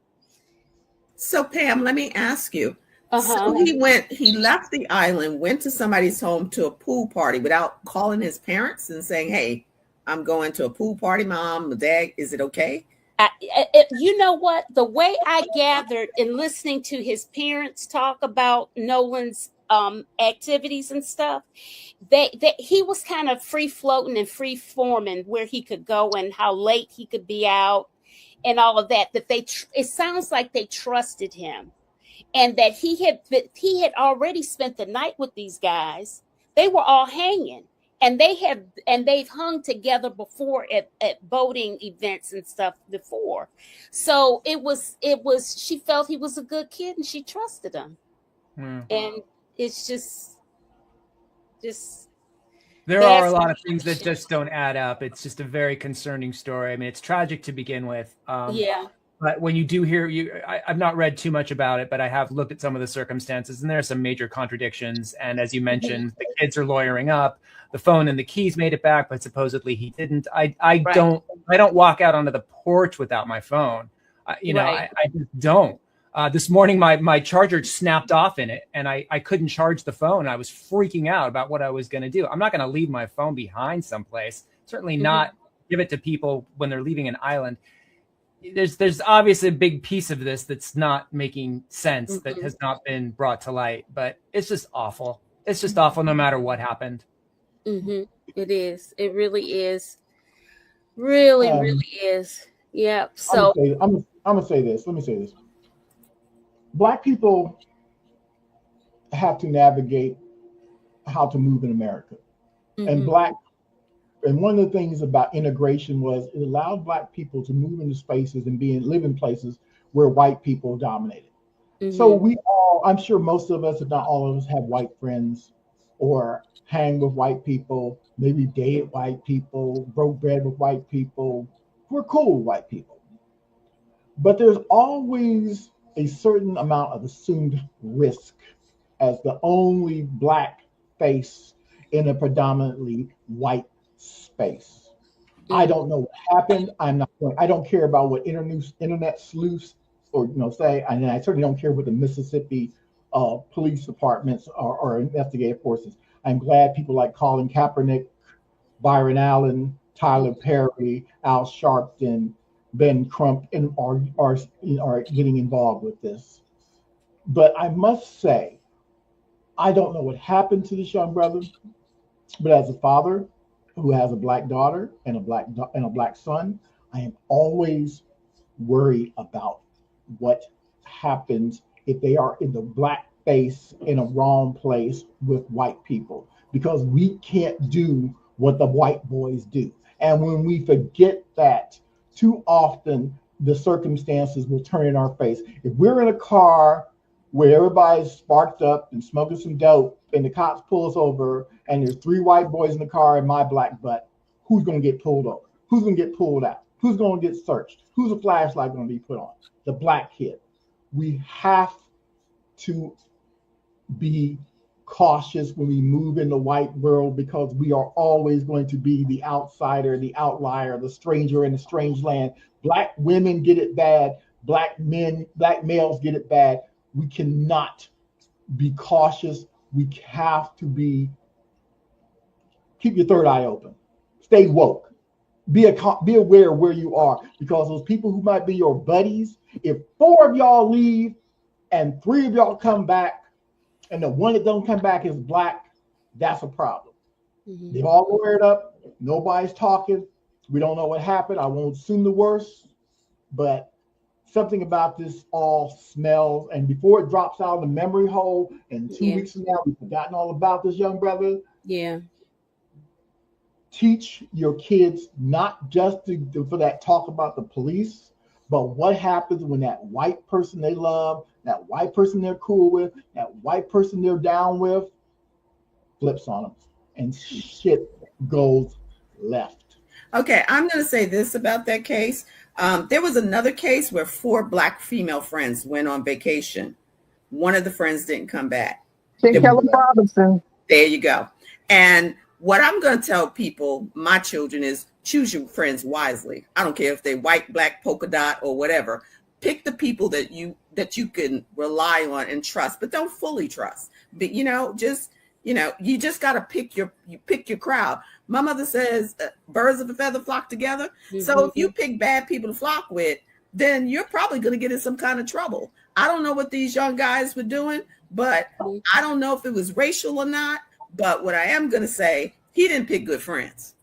so Pam, let me ask you. Uh-huh. So he left the island, went to somebody's home to a pool party without calling his parents and saying, "Hey, I'm going to a pool party, Mom, Dad, is it okay?" You know what? The way I gathered in listening to his parents talk about Nolan's activities and stuff, he was kind of free floating and free forming where he could go and how late he could be out and all of that. It sounds like they trusted him, and that he had already spent the night with these guys. They were all hanging, and they've hung together before at boating events and stuff before. So it was she felt he was a good kid and she trusted him. And it's just there are a lot of things that just don't add up. It's just a very concerning story. I mean, it's tragic to begin with. Yeah. But when you do hear, I've not read too much about it, but I have looked at some of the circumstances, and there are some major contradictions. And as you mentioned, the kids are lawyering up. The phone and the keys made it back, but supposedly he didn't. I don't walk out onto the porch without my phone. I just don't. This morning, my charger snapped off in it, and I couldn't charge the phone. I was freaking out about what I was going to do. I'm not going to leave my phone behind someplace. Certainly not give it to people when they're leaving an island. There's obviously a big piece of this that's not making sense, that has not been brought to light, but it's just awful. It's just awful no matter what happened. It is. It really is. Really is. Yeah. So I'm gonna say this. Let me say this. Black people have to navigate how to move in America. And one of the things about integration was it allowed Black people to move into spaces and live in places where white people dominated. So we all, I'm sure most of us, if not all of us, have white friends or hang with white people, maybe dated white people, broke bread with white people. We're cool with white people. But there's always a certain amount of assumed risk as the only Black face in a predominantly white space. I don't know what happened. I don't care about what internet sleuths or say, and I certainly don't care what the Mississippi police departments or investigative forces. I'm glad people like Colin Kaepernick, Byron Allen, Tyler Perry, Al Sharpton, Ben Crump, and are getting involved with this. But I must say, I don't know what happened to this young brother, but as a father who has a Black daughter and a black son, I am always worried about what happens if they are in the Black space in a wrong place with white people, because we can't do what the white boys do. And when we forget that, too often the circumstances will turn in our face. If we're in a car where everybody's sparked up and smoking some dope and the cops pull us over and there's 3 white boys in the car and my Black butt, who's going to get pulled over? Who's going to get pulled out? Who's going to get searched? Who's a flashlight going to be put on? The Black kid. We have to be cautious when we move in the white world, because we are always going to be the outsider, the outlier, the stranger in a strange land. Black women get it bad. Black males get it bad. We cannot be cautious. We have to keep your third eye open. Stay woke. Be aware of where you are, because those people who might be your buddies, if 4 of y'all leave and 3 of y'all come back, and the one that don't come back is Black, that's a problem. They've all wired up. Nobody's talking. We don't know what happened. I won't assume the worst, but something about this all smells. And before it drops out of the memory hole, and 2 weeks from now, we've forgotten all about this young brother. Yeah. Teach your kids not just for that talk about the police, but what happens when that white person they love that white person they're cool with, that white person they're down with, flips on them, and shit goes left. Okay, I'm going to say this about that case. There was another case where 4 Black female friends went on vacation. One of the friends didn't come back. Kelly Robinson. There you go. And what I'm going to tell people, my children, is choose your friends wisely. I don't care if they're white, black, polka dot, or whatever. Pick the people that you can rely on and trust, but don't fully trust. But you just got to pick your crowd. My mother says birds of a feather flock together. Mm-hmm. So if you pick bad people to flock with, then you're probably going to get in some kind of trouble. I don't know what these young guys were doing, but I don't know if it was racial or not. But what I am going to say, he didn't pick good friends.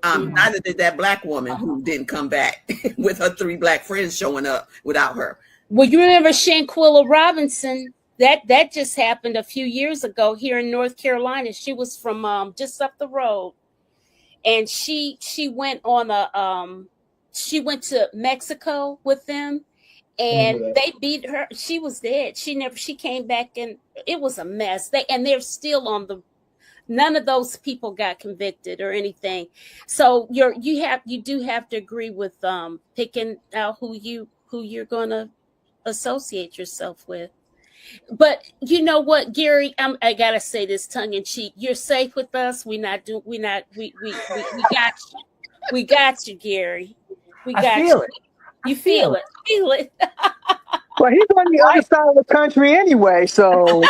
Neither did that Black woman who didn't come back with her 3 Black friends showing up without her. Well, you remember Shanquilla Robinson? That just happened a few years ago here in North Carolina. She was from just up the road, and she went on she went to Mexico with them, and they beat her. She was dead. She came back, and it was a mess. They're still on the. None of those people got convicted or anything. So you do have to agree with picking out who you're going to associate yourself with. But you know what, Gary, I gotta say this tongue in cheek. You're safe with us. We got you. We got you, Gary. We got you. It. You feel it. Feel it. Well, he's on the other side of the country anyway, so.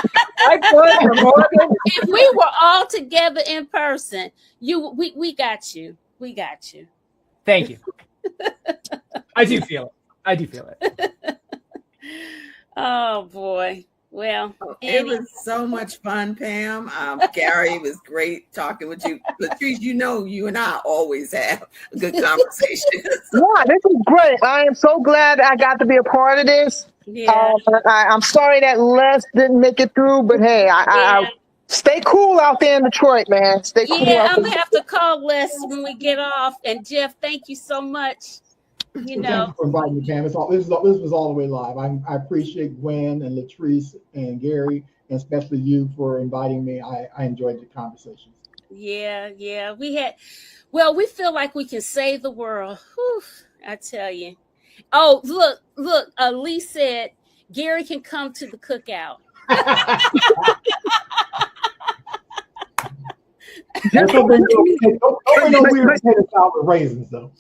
If we were all together in person, we got you. We got you. Thank you. I do feel it. Oh boy. Well, it was so much fun, Pam. Gary, was great talking with you. Latrice, you and I always have a good conversation. Yeah, this is great. I am so glad I got to be a part of this. Yeah. I'm sorry that Les didn't make it through, but hey, I stay cool out there in Detroit, man. Stay cool. Yeah, I'm gonna have to call Les when we get off. And Jeff, thank you so much. Thank you for inviting me, Pam. This was all the way live. I appreciate Gwen and Latrice and Gary, and especially you for inviting me. I enjoyed the conversations. Yeah. We feel like we can save the world. Whew, I tell you. Oh, look, Lee said Gary can come to the cookout. Don't bring no weird potato salad with raisins, though.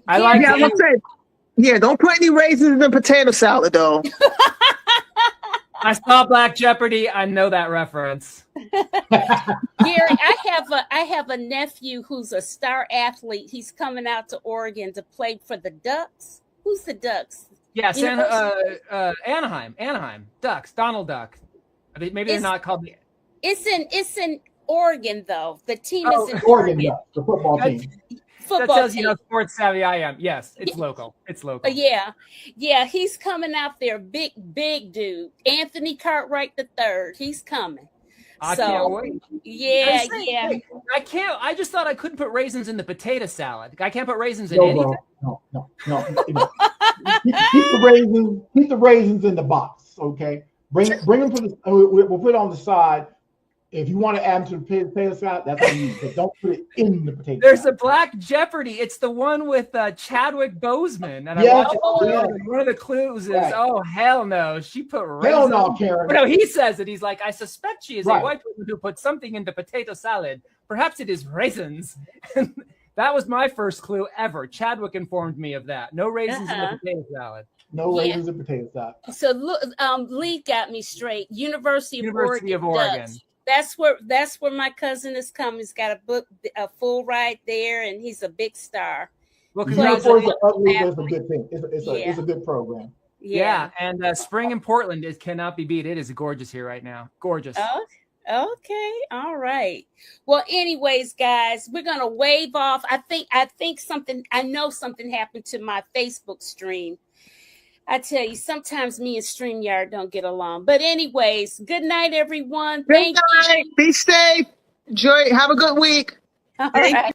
I like it. I'm gonna say, yeah, don't put any raisins in the potato salad, though. I saw Black Jeopardy. I know that reference. Gary, I have a nephew who's a star athlete. He's coming out to Oregon to play for the Ducks. Who's the Ducks? Yeah, Anaheim Ducks. Donald Duck. Maybe they're not called. It's in Oregon though. The team is in Oregon. Ducks, the football team. That tells you how sports savvy I am. Yes, it's local. It's local. Yeah. He's coming out there. Big dude. Anthony Cartwright III. He's coming. I can't wait. Yeah. I can't. I just thought I couldn't put raisins in the potato salad. I can't put raisins in anything. No. Keep the raisins in the box. Okay. Bring them to the. We'll put it on the side. If you want to add them to the potato salad, that's on you. But don't put it in the potato There's salad. a Black Jeopardy. It's the one with Chadwick Boseman. And I watch it. One of the clues is, oh, hell no. She put raisins. Hell no, Karen. No, he says it. He's like, I suspect she is a white woman who put something in the potato salad. Perhaps it is raisins. That was my first clue ever. Chadwick informed me of that. No raisins in the potato salad. No raisins in potato salad. So look, Lee got me straight. University of Oregon. Ducks. That's where my cousin is coming. He's got a full ride there, and he's a big star. Well, congratulations. It's a good thing. It's a good program. Yeah. And spring in Portland cannot be beat. It is gorgeous here right now. Gorgeous. Okay. All right. Well, anyways, guys, we're gonna wave off. I know something happened to my Facebook stream. I tell you, sometimes me and StreamYard don't get along. But anyways, good night, everyone. Thank you. Be safe. Enjoy. Have a good week. All right.